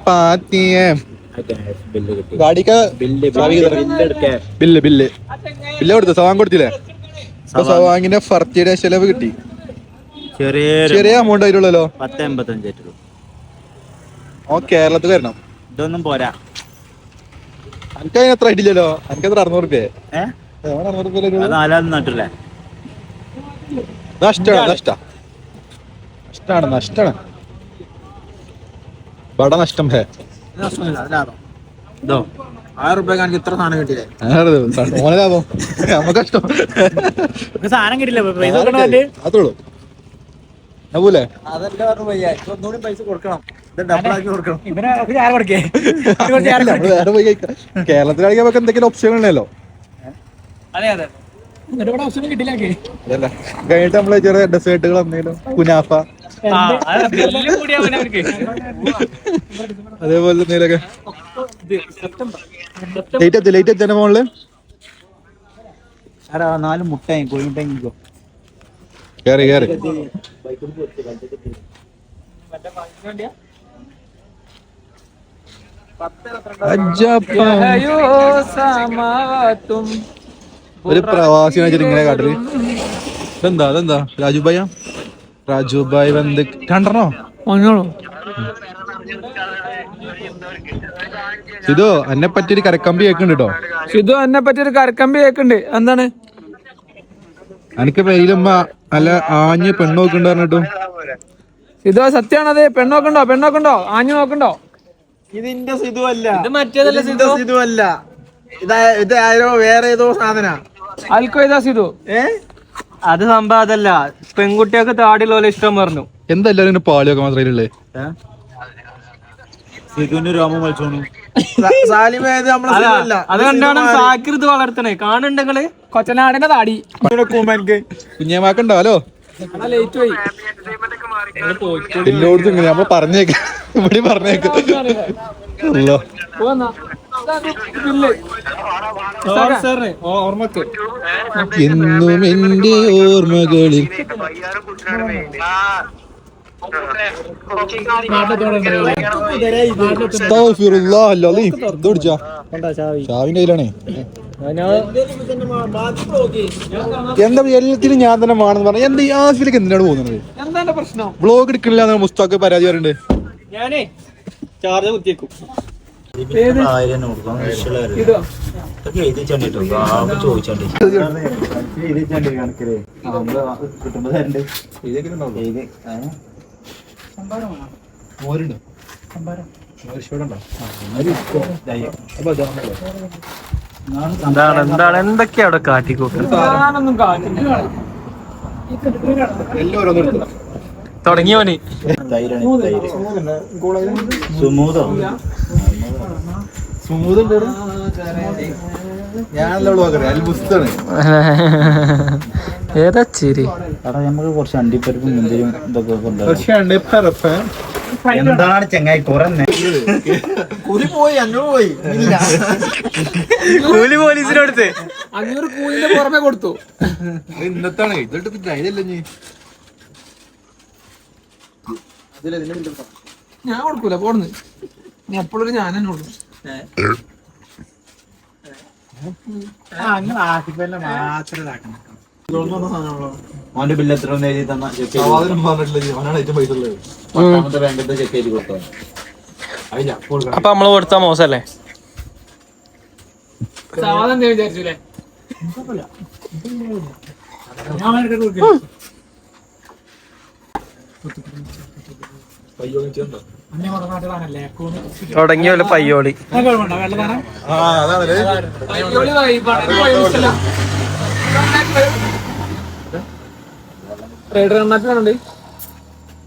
പാത്തിയേ ഗാഡിക്ക് ബില്ല് ബില്ല് ബില്ല് കൊടുത്തു സവാങ് കൊടുത്തില്ലേ സവാങ്ങിന്റെ ഫർത്തിയുടെ ചെലവ് കിട്ടി ചെറിയ എമൗണ്ട് ആയിട്ടുള്ളല്ലോ 10.85 ഓ കേരളത്തിൽ വരണം ഇതൊന്നും പോരാ എനിക്ക് അതിന് അത്ര ആയിട്ടില്ലല്ലോ എനിക്കത്ര 600 രൂപ 600 രൂപ നാലാം നാട്ടില്ലേ നഷ്ടാണ് ബട നഷ്ടം ഹേ ഇതോ 1000 രൂപ എനിക്ക് ഇത്ര സാധനം കിട്ടിയില്ലേ ഓനെ ലാഭം നമുക്ക് കഷ്ടം സാധനം കിട്ടില്ല അത്രേ ഉള്ളൂ അപോലെ ഒന്നുകൂടി പൈസ കൊടുക്കണം ഡബിളാക്കി കൊടുക്കണം വേറെ പോയി കേരളത്തിലാണെങ്കിൽ നമുക്ക് എന്തെങ്കിലും ഓപ്ഷൻ ഉണ്ടല്ലോ അതല്ല കഴിഞ്ഞിട്ട് നമ്മള് ചെറിയ ഡെസേർട്ടുകൾ എന്തെങ്കിലും കുനാഫ അതേപോലെ എന്തെങ്കിലുമൊക്കെ ലേറ്റ് എത്തിന്റെ മോളില് 4 മുട്ടയും കോഴിമുട്ടയും കേറി ഒരു പ്രവാസിനെ വെച്ചിട്ട് ഇങ്ങനെ കാട്ടല് ഇതെന്താ രാജുബായി വന്ന് കണ്ടോ സിധു എന്നെ പറ്റി ഒരു കരക്കമ്പി കേക്കുന്നുണ്ട് കേട്ടോ സിധു എന്നെ പറ്റി ഒരു കരക്കമ്പി കേക്കുണ്ട് എന്താണ് എനിക്ക് പേരിലുമ്മ നല്ല ആഞ്ഞ് പെണ്ണ് നോക്കണ്ട പറഞ്ഞിട്ടു സിധു സത്യാണത് പെണ്ണോക്കണ്ടോ ആഞ്ഞു നോക്കണ്ടോ ഇതിന്റെ സിധു അല്ല ഇത് മറ്റേതല്ല സിധു അല്ല ഇത് ആരോ വേറെ ഏതോ സാധന ആൽക്കോ ഏതാ സിധു അത് സംഭവം അതല്ല പെൺകുട്ടിയൊക്കെ താടിയുള്ള ഇഷ്ടം പറഞ്ഞു എന്താ എല്ലാരും പാളിയൊക്കെ മാത്രമേ സിധുവിന്റെ രോമം വലിച്ചോണു അത് കണ്ടാണ് സാക്കിർത് വളർത്തണേ കാണുണ്ടെങ്കില് കൊച്ചനാടിന്റെ താടി കുഞ്ഞമാക്കുണ്ടാവല്ലോ ലേറ്റ് പോയി എല്ലായിടത്തും ഇങ്ങനെ നമ്മള് പറഞ്ഞേക്ക ഇവിടെ പറഞ്ഞേക്ക ഓർമ്മക്ക് എന്നും എന്റെ ഓർമ്മകളിൽ ഷാവിന്റെ കയ്യിലാണേ എന്താ എല്ലാത്തിനും ഞാൻ തന്നെ വേണമെന്ന് പറഞ്ഞ എന്താ ഈ ആസിലേക്ക് എന്തിനാണ് പോകുന്നത് എന്താണ് പ്രശ്നം വ്ളോഗ് എടുക്കണില്ല മുസ്താഖ് പരാതി പറയുന്നുണ്ട് ഞാനേ ചാർജ് കുത്തിയേക്കും എന്താണ് എന്തൊക്കെയാ അവിടെ കാട്ടിക്കൂട്ടുന്നത് ഞാനൊന്നും കാണില്ല തുടങ്ങിയോന് ഏതാ ചിരി നമുക്ക് കുറച്ച് അണ്ടിപ്പരിപ്പും മുന്തിരിയും ഇതൊക്കെ എന്താണ് ചെങ്ങായി കുറെ കൂലി പോയി കൂലി പോലീസിനടുത്ത് 500 കൂലിന്റെ പുറമെ കൊടുത്തു ഇന്നത്താണ് ഞാൻ കൊടുക്കൂല പോടുന്നു നീ എപ്പോഴും ഞാൻ തന്നെ കൊടുക്കും അവന്റെ ബില്ല് എത്ര എഴുതി തന്ന വേണ്ടത് ചെക്ക് ചെയ്ത് കൊടുത്തോ അപ്പൊ നമ്മള് കൊടുത്താ മോശല്ലേ സാധാരണ വിചാരിച്ചൂലേ അന്നെ കുറേ നാട്ടിലാണല്ലേ തുടങ്ങിയ പോലെ പയ്യോളി. കുഴപ്പമുണ്ടോ വെള്ളതാണ് ആ അതാണല്ലേ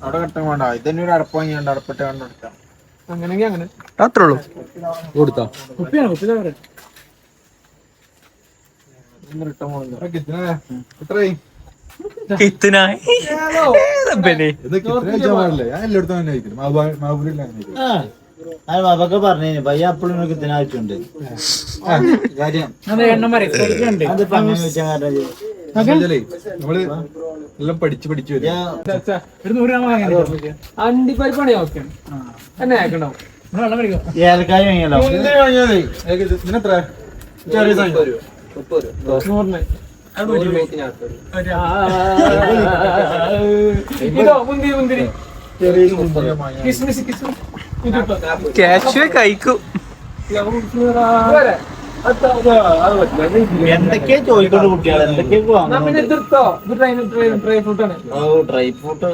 അവിടെ കട്ടൻ വേണ്ട ഇതന്നെ ഒരു അടപ്പ് വാങ്ങിയാണ്ട് അടപ്പിട്ട് കണ്ടെടുക്കാം. അങ്ങനെങ്കിൽ അങ്ങനെ അത്രേ ഉള്ളൂ. കൊടുത്താ കുപ്പിയാണ് കുപ്പി തവരെ എത്രയായി കിത്തിനായി റബ്ബനെ. ഞാൻ എല്ലായിടത്തും തന്നെ കഴിക്കും മാബൂരിൽ ബാബൊക്കെ പറഞ്ഞു പയ്യ അപ്പോഴും കിട്ടുന്ന ആവശ്യമുണ്ട് കാര്യം അത് എണ്ണം വരെ ഉണ്ട് അതിപ്പോ അങ്ങനെ വെച്ചാൽ നമ്മള് എല്ലാം പഠിച്ചു വരും ഒരു 100 ഗ്രാം വാങ്ങാൻ അണ്ടിപ്പരിപ്പാണി ഓക്കെ എന്നെ ആക്കണ്ടോ? വെള്ളം കഴിക്കും ഏലക്കായ വാങ്ങിയല്ലോ ഇതിനെത്ര ചെറിയ സാധനം. 100. ഇതോ മുന്തിരി കിസ്മിസ് ക്യാഷ് കഴിക്കും. എന്തൊക്കെയാ ചോദിക്കൊണ്ട് കുട്ടികൾ എന്തൊക്കെയാ ഡ്രൈ ഫ്രൂട്ടാണ്. ഡ്രൈ ഫ്രൂട്ട്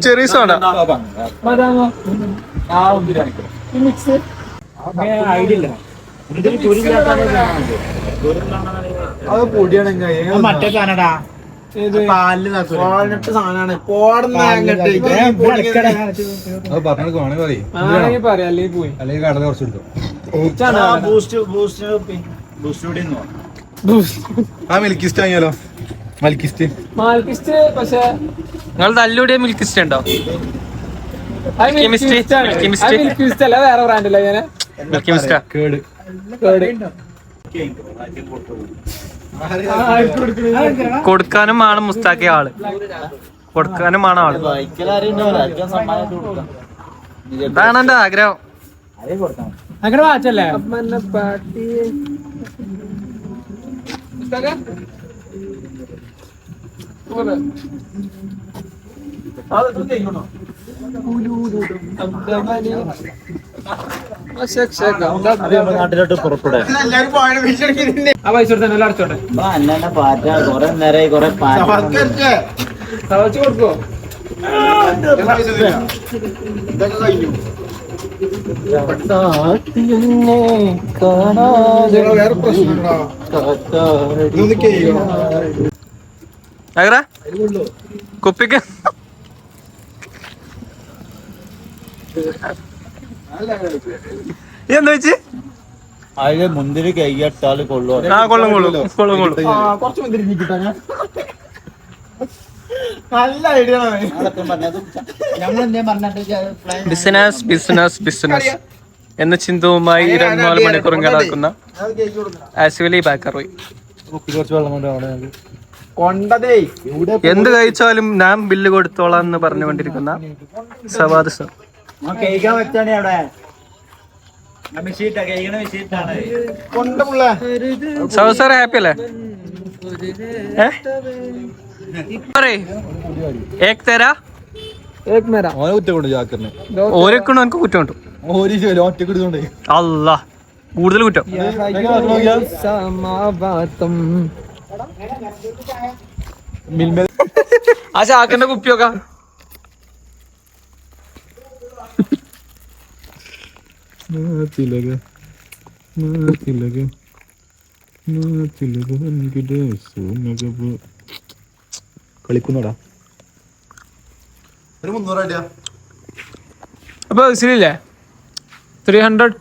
ചെറിയ സോഡ ബദാമോ മിക്സ് ഐഡിയ ഇല്ല അത് പൊടിയാണ് മറ്റേ സാധനടാ പാലിട്ട് സാധനമാണ് അത് പറഞ്ഞു വേണമെങ്കിൽ പറയും ആണെങ്കിൽ പറയാം അല്ലെങ്കിൽ പോയി അല്ലെങ്കിൽ കടല കുറച്ച് എടുത്തു ആ മിൽക്കിസ്റ്റ് വാങ്ങിയാലോ മിൽക്കിസ്റ്റ് മാൽക്കിസ്റ്റ്. പക്ഷെ നിങ്ങൾ തല്ലൂടിയ മിൽക്കിസ്റ്റ് ഉണ്ടോ? മിൽക്കിസ്റ്റ് അല്ല വേറെ ബ്രാൻഡല്ല ഞാൻ മിൽക്കി മിസ്റ്റാ. കേട് കൊടുക്കാനും ആണ് മുസ്താക്കിയ ആള്, കൊടുക്കാനും ആണ് ആള്. ഇതാണ് എന്റെ ആഗ്രഹം. അങ്ങനെ വാച്ചല്ലേ നാട്ടിലോട്ട് പുറപ്പെടാൻ ആ പൈസ കൊടുത്തന്നെ എല്ലാം അടച്ചോട്ടെ. അന്നെ പാറ്റ കൊറേ നേരമായി കൊറേ തവച്ച് കൊടുക്കോ? വേറെ പ്രശ്നമുണ്ടോ കുപ്പിക്ക് എന്താ വെച്ച് അതില് മുന്തിരി കൈയിട്ടാല് കൊള്ളുവോ? ആ കൊള്ളും കൊള്ളും കൊള്ളും കൊള്ളും. കുറച്ച് മുന്തിരി കിട്ടാ നല്ല ഐഡിയ ബിസിനസ് ബിസിനസ് ബിസിനസ് എന്ന ചിന്തവുമായി 24 മണിക്കൂറും കിടക്കുന്ന ആസ്വലി ബേക്കറി. കുറച്ച് വെള്ളം കൊണ്ട് അവിടെ കൊണ്ടതേ എന്ത് കഴിച്ചാലും ഞാൻ ബില്ല് കൊടുത്തോളാം എന്ന് പറഞ്ഞുകൊണ്ടിരിക്കുന്ന സവാദ് സർ. കഴിക്കാൻ വെച്ചാണ് അവിടെ സവാദ് സാർ ഹാപ്പി അല്ലേ? ഏക് തേരാ ഏക് മേരാ. ഓനെ കുറ്റമുണ്ട് ജാക്കറിനെ ഓരൊക്കെ എനിക്ക് കുറ്റമുണ്ട്. ഒറ്റക്ക് എടുത്തോണ്ടേ അല്ലാ കൂടുതൽ കുറ്റം. ആ ചാക്കന്റെ കുപ്പിയൊക്കെ കളിക്കുന്നോടാ ഒരു 300 അടിയാ. അപ്പൊ ബസ്സിലില്ലേ 300.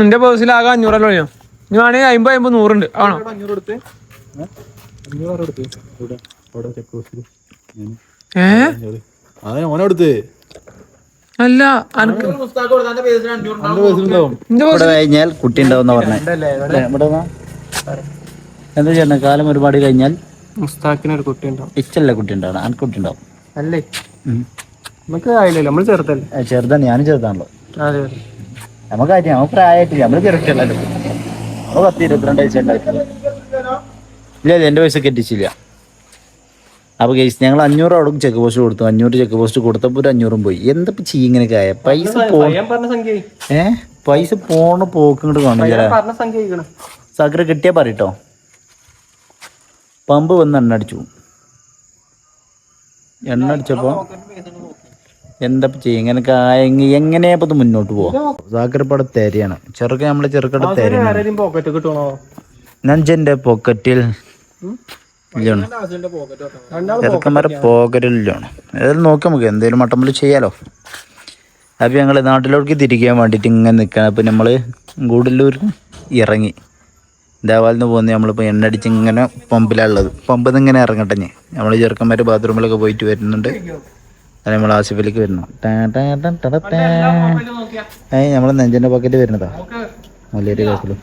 എന്റെ ബസ്സിൽ ആകെ 500 കഴിഞ്ഞോ? ഇനി വേണമെങ്കിൽ 50 50 100 ഉണ്ട്. ആണോ? 500 എടുത്ത് 500 എടുത്ത് ഇവിടെ ചെക്ക് പോസ്റ്റ് അതെ ഓനെടുത്ത് അല്ല അനക്ക് ഇവിടെ കഴിഞ്ഞാൽ കുട്ടി ഉണ്ടാവുന്ന പറഞ്ഞേ. എന്താ ചെയ്യണ കാലം ഒരുപാട് കഴിഞ്ഞാൽ മുസ്താഖിന് ഒരു കുട്ടി ഉണ്ടാവും. ഇച്ചല്ല കുട്ടി ഉണ്ടാവണം, അനക്ക് കുട്ടി ഉണ്ടാവും. അല്ലേ നമുക്ക് ആയില്ലല്ലോ, നമ്മൾ ചെറുതല്ലേ. ചെറുതാണ്, ഞാനും ചെറുതാണല്ലോ. അതെ നമുക്കായിട്ട് നമുക്ക് പ്രായമായിട്ടില്ല, നമ്മള് ചെറുക്കല്ലോ. നമ്മൾ 10-22 വയസ്സുണ്ടായിട്ടില്ല. ഇല്ല എന്റെ വയസ്സൊക്കെ എത്തിച്ചില്ല. അപ്പൊ കേസ് ഞങ്ങൾ 500 അവിടെ ചെക്ക് പോസ്റ്റ് കൊടുത്തു. 500 ചെക്ക് പോസ്റ്റ് കൊടുത്തപ്പോ ഒരു 500 പോയി. എന്തപ്പോ ചെയ്യും ഇങ്ങനെയൊക്കെ ആയ പൈസ പൈസ പോണ പോക്ക് ഇങ്ങോട്ട് കാണും. സാക്കര കിട്ടിയാ പറയട്ടോ. പമ്പ് വന്ന് എണ്ണ അടിച്ചപ്പോ എന്താ ചെയ്യും? ഇങ്ങനെ എങ്ങനെയാ ഇത് മുന്നോട്ട് പോവാ? സാക്കരപ്പട തേരയാണ്. നമ്മളെ ചെറുക്കട തേരയാണ്. നഞ്ചന്റെ പോക്കറ്റിൽ ചെറുക്കന്മാരെ പോക്കറ്റിലാണ്. ഏതായാലും നോക്കാം, നമുക്ക് എന്തേലും മട്ടമ്പല് ചെയ്യാലോ. അപ്പൊ ഞങ്ങള് നാട്ടിലേക്ക് തിരിക്കാൻ വേണ്ടിട്ട് ഇങ്ങനെ നിൽക്കണം. അപ്പൊ നമ്മള് ഗൂഡല്ലൂർ ഇറങ്ങി ദേവാലിന്ന് പോകുന്നത്. നമ്മളിപ്പോൾ എണ്ണടിച്ച് ഇങ്ങനെ പമ്പിലുള്ളത്. പമ്പിൽ നിന്ന് ഇങ്ങനെ ഇറങ്ങട്ടെ. നമ്മൾ ചെറുക്കന്മാർ ബാത്റൂമിലൊക്കെ പോയിട്ട് വരുന്നുണ്ട്. അത് നമ്മൾ ആസിഫിലേക്ക് വരുന്നു. നമ്മൾ നെഞ്ചിൻ്റെ പോക്കറ്റ് വരുന്നതാ. വലിയൊരു കേസിലും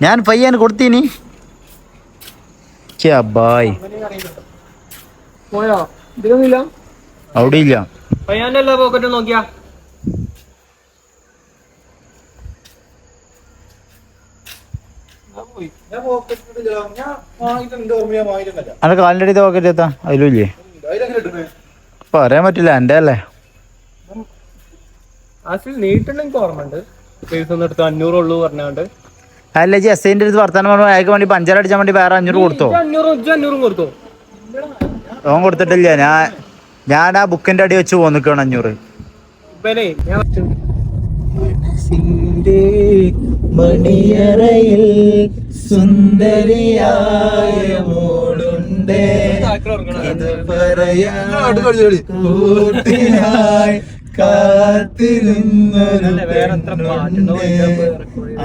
ഞാൻ പയ്യാൻ കൊടുത്തീനി. ബായ് അവിടെ ഇല്ല. പോക്കറ്റ് നോക്കിയാ അന്റെ കാലിൻ്റെ അടിയത്തെ പോക്കറ്റ് എത്താ അതിലും ഇല്ലേ? പറയാൻ പറ്റില്ല, എൻ്റെ അല്ലേ. അല്ല ജി എസ്ഐൻ്റെ അടുത്ത് വർത്താനം പറഞ്ഞു. അയാൾക്ക് വേണ്ടി പഞ്ചർ അടിച്ചാൻ വേണ്ടി വേറെ 500 കൊടുത്തോ? ഓൻ കൊടുത്തിട്ടില്ല. ഞാൻ ആ ബുക്കിന്റെ അടി വെച്ച് പോന്നിക്കാണ് 500. മണിയറയിൽ സുന്ദരിയായ മോളുണ്ട്, ഇത് പറയാനായി കാത്തിരുന്നൊരു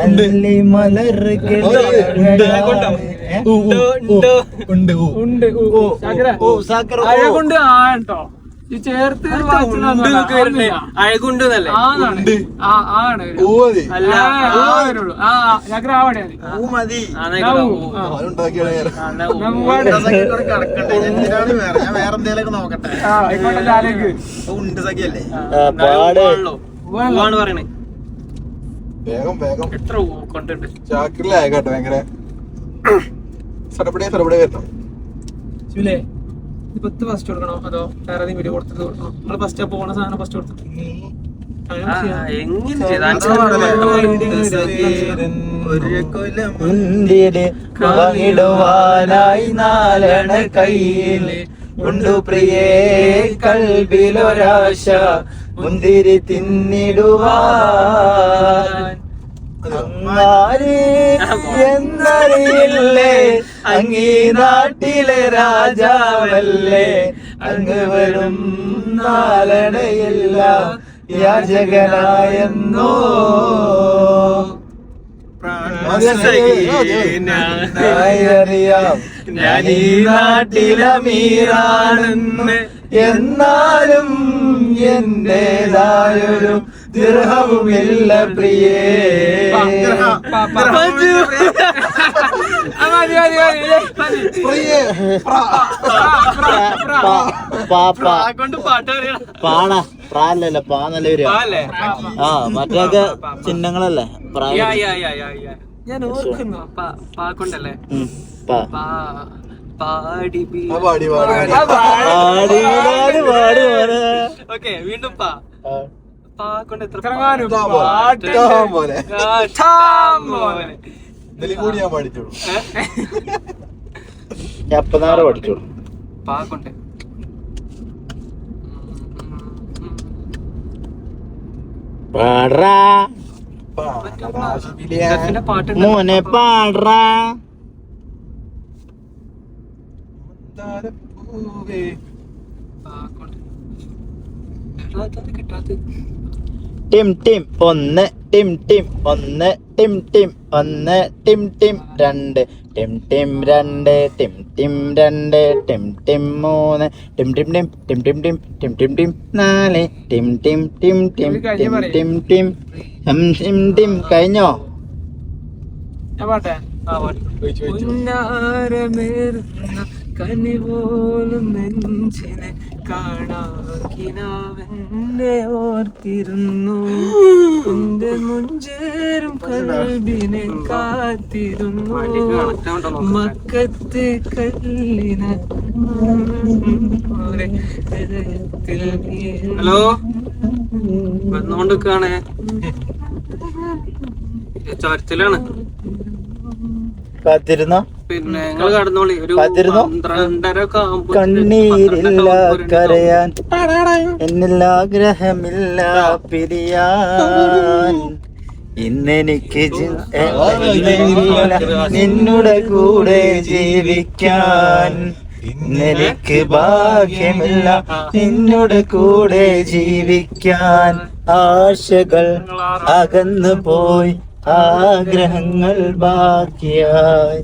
അല്ലി മലർകൾ കൊണ്ട് ആട്ടോ ചേർത്ത് അഴകുണ്ട് പറയണേ. എത്ര കൊണ്ടുണ്ട് ചാക്കിലായിക്കോട്ടെ. ഭയങ്കര സടപടേ വരണം. ഇപ്പത്ത് ഫസ്റ്റ് കൊടുക്കണോ അതോ വേറെ വീഡിയോ കൊടുത്തിട്ട് കൊടുക്കണോ? നമ്മള് ഫസ്റ്റ് പോണ സാധനം ഫസ്റ്റ് കൊടുത്തിട്ട് വാങ്ങിടുവാനായി 4 കയ്യിൽ ഉണ്ടു പ്രിയേ കൽബിലൊരാശ മുന്തിരി തിന്നിടുവാൻ എന്നറിയില്ലേ അങ്ങീ നാട്ടിലെ രാജാവല്ലേ അങ്ങ് വരും നാലണയില്ല യാചകനായെന്നോ അറിയാം ഞാൻ ഈ നാട്ടിലമീറാണെന്ന് എന്നാലും എന്റേതായൊരു ദിർഹവുമില്ല പ്രിയേ. പ്രാലല്ല പാന്നല്ല വരിക. ആ മറ്റൊക്കെ ചിഹ്നങ്ങളല്ലേ. ഞാൻ ഓർക്കുന്നു പാക്കൊണ്ടല്ലേ വീണ്ടും കൊണ്ട് എത്ര പഠിച്ചോളൂ പാക്കൊണ്ട് പാടാ മോനെ പാടാ Tim Tim 1 Tim Tim 1 Tim Tim 1 Tim Tim 2 Tim Tim 2 Tim Tim 2 Tim Tim 3 Tim Tim Tim Tim Tim Tim Tim Tim Tim 4 Tim Tim Tim Tim Tim Tim Tim Tim Tim. കഴിഞ്ഞോ? കനിപോലും നെഞ്ചിനെ കാണാക്കിനാവെന്നെ ഓർത്തിരുന്നു എന്റെ മുഞ്ചേരും കൽബിനെ കാത്തിരുന്നു മക്കത്ത് കല്ലിന. ഹലോ വന്നോണ്ടിരിക്കാണ്. ചൊരത്തിലാണ്. കാത്തിരുന്നോ? പിന്നെ നിങ്ങൾ കടന്നോളി. ഒരു കാത്തിരുന്നോ? 12:30 ഒക്കെ ആകുമ്പോ കണ്ണീരില്ല കരയാൻ, എന്നില്ല ആഗ്രഹമില്ല പിരിയാൻ. ഇന്നെനിക്ക് നിന്നുടെ കൂടെ ജീവിക്കാൻ. ഇന്നെനിക്ക് ഭാഗ്യമില്ല നിന്നുടെ കൂടെ ജീവിക്കാൻ. ആശകൾ അകന്നു പോയി, ആഗ്രഹങ്ങൾ ബാക്കിയായി,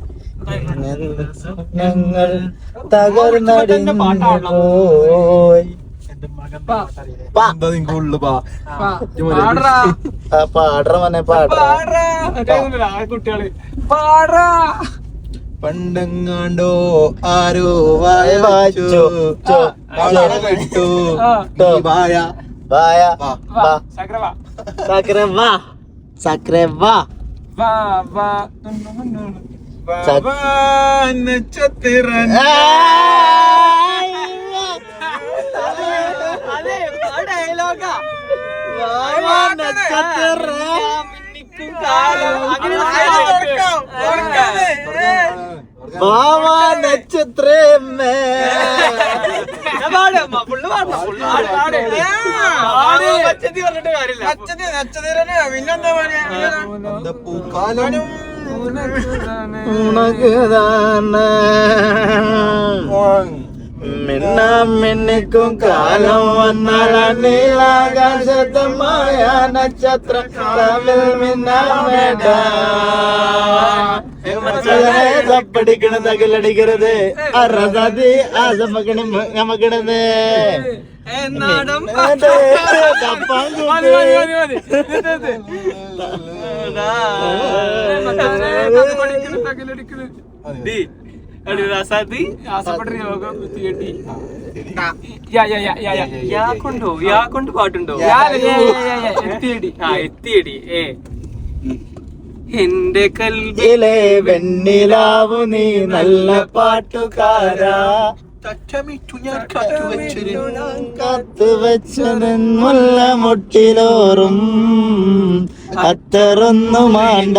ഞങ്ങൾ തകർന്നടിഞ്ഞു പോയി. പാടറ കുട്ടികള് പാടാ. പണ്ടെങ്ങാണ്ടോ ആരോ വായ വായിച്ചു കേട്ടു വായ വായ സക്രവാ സക്രവാ സക്രവാ നക്ഷത്രം ബാവാ നക്ഷത്രമേ മിന്നിക്കും കാലം വന്നാൽ നീലാകാശത്തമായ നക്ഷത്രം തപ്പടിക്കണ തകലടിക്കരുത് അറസാതി ആസമകണ നമുക്കിടന്ന് പാട്ടുണ്ടോ? എത്തിയടി എന്റെ കൽവിലെ വെണ്ണിലാവു നീ നല്ല പാട്ടുകാരാ, കത്തുവെച്ചതെന്നുള്ള മുട്ടിലോറും അത്തറൊന്നു മാണ്ട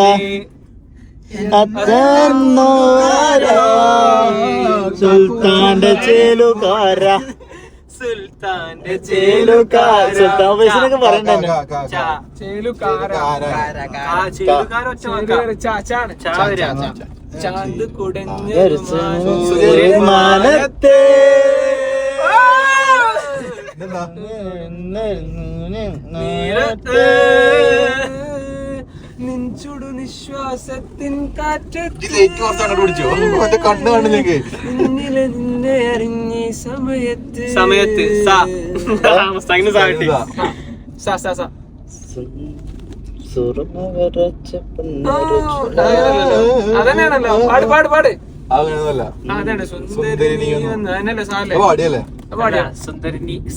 അത്തന്നോ സുൽത്താന്റെ ചേലുകാര സുൽത്താന്റെ ചേലുകാര സുൽത്താൻ വയസ്സിനൊക്കെ പറയണ്ടല്ലോ. ചാന്ത് കുടഞ്ഞ മാനത്തെ നെഞ്ചുടു നിശ്വാസത്തിൻ കാറ്റത്ത് കണ്ണ് കണ്ടില്ലെങ്കിൽ നിന്നിലെ നിന്നെ അറിഞ്ഞ സമയത്ത് അതന്നെയാണല്ലോ. പാട് പാട് പാട്. അതാണ്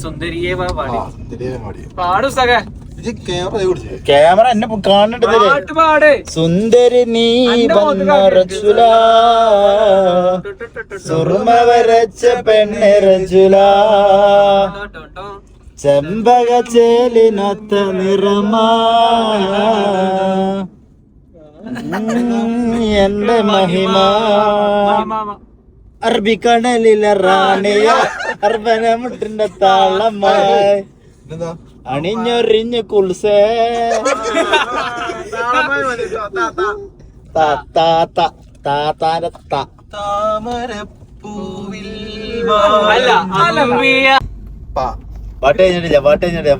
സുന്ദരിയെ പാടു സഖ. ക്യാമറ എന്നെ കാണണ്ടത്. പാട്ട് പാട്. സുന്ദരി നീ റജുല സുർമ വരച്ച പെണ്ണെ റജുല ചെമ്പക ചേലിനൊത്ത നിറമാ എന്റെ മഹിമ അറബിക്കടലിലെ റാണിയ അർബനമുട്ടിന്റെ താളമായി അണിഞ്ഞൊറിഞ്ഞ് കുൽസേ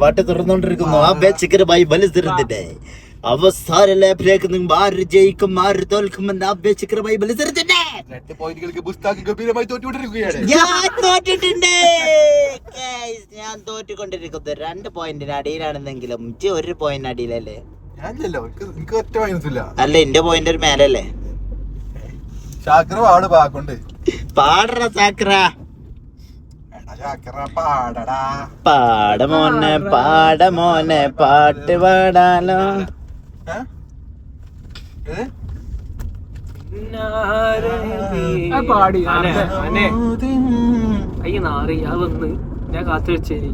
പാട്ട് തുറന്നോണ്ടിരിക്കുന്നു. ആ ബേച്ചിക്കര് ബായി ബലിസിരുന്നിട്ടേ അവസാന ലാപ്പിലേക്ക് നിങ്ങൾ ആര് ജയിക്കും ആര് തോൽക്കുമെന്ന് ആ ബേച്ചിക്കര് ബായി ബലിസിരുന്നിട്ടേ ഞാൻ തോറ്റുകൊണ്ടിരിക്കുന്നത് 2 പോയിന്റിന് അടിയിലാണെന്നെങ്കിലും 1 പോയിന്റ് അടിയിലല്ലേ? അല്ല എന്റെ പോയിന്റ് ഒരു മേലല്ലേ? പാടറ ചാക്ര പാടമോനെ പാടമോനെ പാട്ട് പാടാലോ. പാടി അയ്യ നാറി അത് വന്ന് ഞാൻ കാത്തു വെച്ചേരി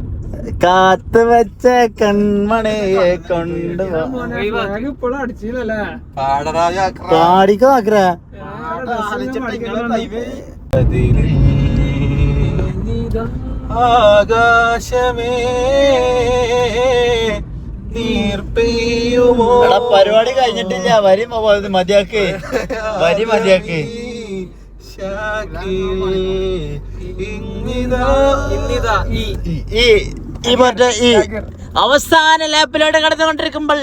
കാത്തു വെച്ച കൺമണിയെ കൊണ്ട് ഇപ്പോഴും അടിച്ചില്ലല്ലേ പാടിക്കോ ആഗ്ര ആകാശമേ നീർപ്പെയ്യുമോ പരിപാടി കഴിഞ്ഞിട്ടില്ല വരി മതിയാക്ക് വരി മതിയാക്ക് ഈ മറ്റേ ഈ അവസാന ലാപ്പിലോട്ട് കടന്നുകൊണ്ടിരിക്കുമ്പോൾ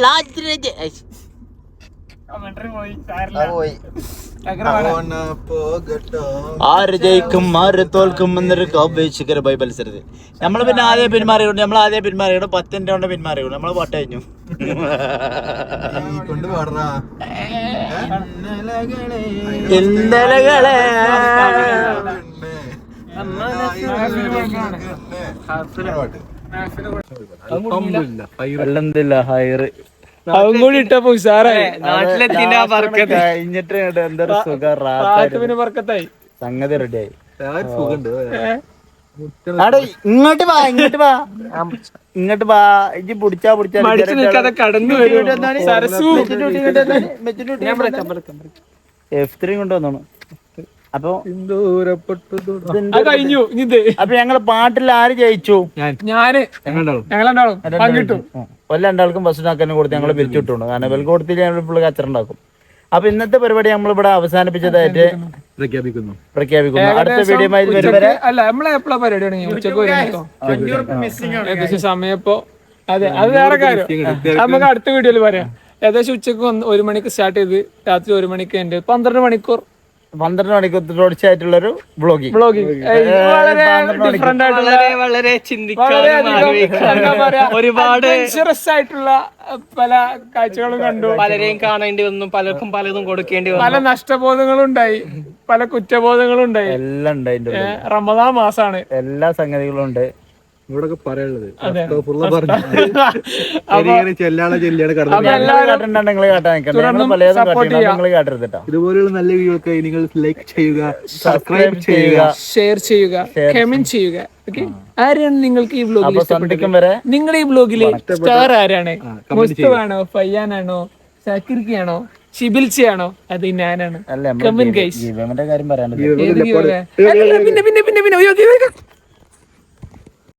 ആര് ജയിക്കും ആര് തോൽക്കും എന്നൊരു അപേക്ഷിക്കര ബൈ മത്സരത്തിൽ നമ്മള് പിന്നെ ആദ്യം പിന്മാറിയുണ്ട് നമ്മൾ ആദ്യം പിന്മാറിയുണ്ട് 10 മിനിറ്റ് കൊണ്ട് പിന്മാറിയുണ്ട് നമ്മള് പാട്ട് കഴിഞ്ഞു കൊണ്ട് പാടറാ ഇന്നലകളെ ഹയറ് അതും കൂടി ഇട്ടപ്പോ ഉഷാറായി കഴിഞ്ഞിട്ട് എന്തൊരു സുഖം പറക്കത്തായി സംഗതി റെഡിയായി ഇങ്ങോട്ട് വാ ഇങ്ങോട്ട് വാ ഇങ്ങോട്ട് വാ ഇജ്ജ് പിടിച്ചാ മടിച്ചു നിൽക്കാതെ കടന്നു വരും സരസു F3 കൊണ്ടുവന്നു അപ്പൊ കഴിഞ്ഞു ഇത് അപ്പൊ ഞങ്ങള് പാട്ടിൽ ആര് ജയിച്ചു ഞങ്ങളുണ്ടാവും പങ്കിട്ടു രണ്ടാൾക്കും ബസ്സിനാക്കാൻ കൊടുത്ത് ഞങ്ങള് പിരിച്ചുവിട്ടുണ്ട് കാരണം ഇവർക്ക് കൊടുത്തില്ല ഞങ്ങൾ ഇപ്പോൾ കച്ചറുണ്ടാക്കും അപ്പൊ ഇന്നത്തെ പരിപാടി നമ്മളിവിടെ അവസാനിപ്പിച്ചതായിട്ട് പ്രഖ്യാപിക്കുന്നു അടുത്ത വീഡിയോ വരുവരെ അല്ല നമ്മളെ എപ്പോഴാ പരിപാടി തുടങ്ങി ഉച്ചക്ക് ഏകദേശം സമയം ഇപ്പോ അതെ അത് വേറെ കാര്യം നമുക്ക് അടുത്ത വീഡിയോയിൽ പറയാം ഏകദേശം ഉച്ചക്ക് 1 മണിക്ക് സ്റ്റാർട്ട് ചെയ്ത് രാത്രി 1 മണിക്ക് എന്റെ 12 മണിക്കൂർ തുടർച്ചയായിട്ടുള്ളൊരു വ്ളോഗിങ് വളരെ ഡിഫറെന്റ് ആയിട്ടുള്ള വളരെ ഒരുപാട് ആയിട്ടുള്ള പല കാഴ്ചകളും കണ്ടു പലരെയും കാണേണ്ടി വന്നു പലർക്കും പലതും കൊടുക്കേണ്ടി വന്നു പല നഷ്ടബോധങ്ങളും ഉണ്ടായി പല കുറ്റബോധങ്ങളും ഉണ്ടായി എല്ലാം ഉണ്ട് റമദാൻ മാസാണ് എല്ലാ സംഗതികളും ഉണ്ട് ഇവിടൊക്കെ പറയാനുള്ളത് ഇതുപോലെയുള്ള നല്ല വീഡിയോക്ക് നിങ്ങൾ ലൈക്ക് ചെയ്യുക സബ്സ്ക്രൈബ് ചെയ്യുക ഷെയർ ചെയ്യുക കമന്റ് ചെയ്യുക ആരാണ് നിങ്ങൾക്ക് ഈ വ്ലോഗിൽ ഇഷ്ടപ്പെട്ടത് നിങ്ങൾ ഈ വ്ലോഗില് സ്റ്റാർ ആരാണ് മുസ്തഫാണോ ഫയ്യാനാണോ സാക്കിർക്കിയാണോ ഷിബിൽച്ചിയാണോ അത് ഞാനാണ് കമന്റ് ഗൈസ് കാര്യം പറയാനുള്ളത് പിന്നെ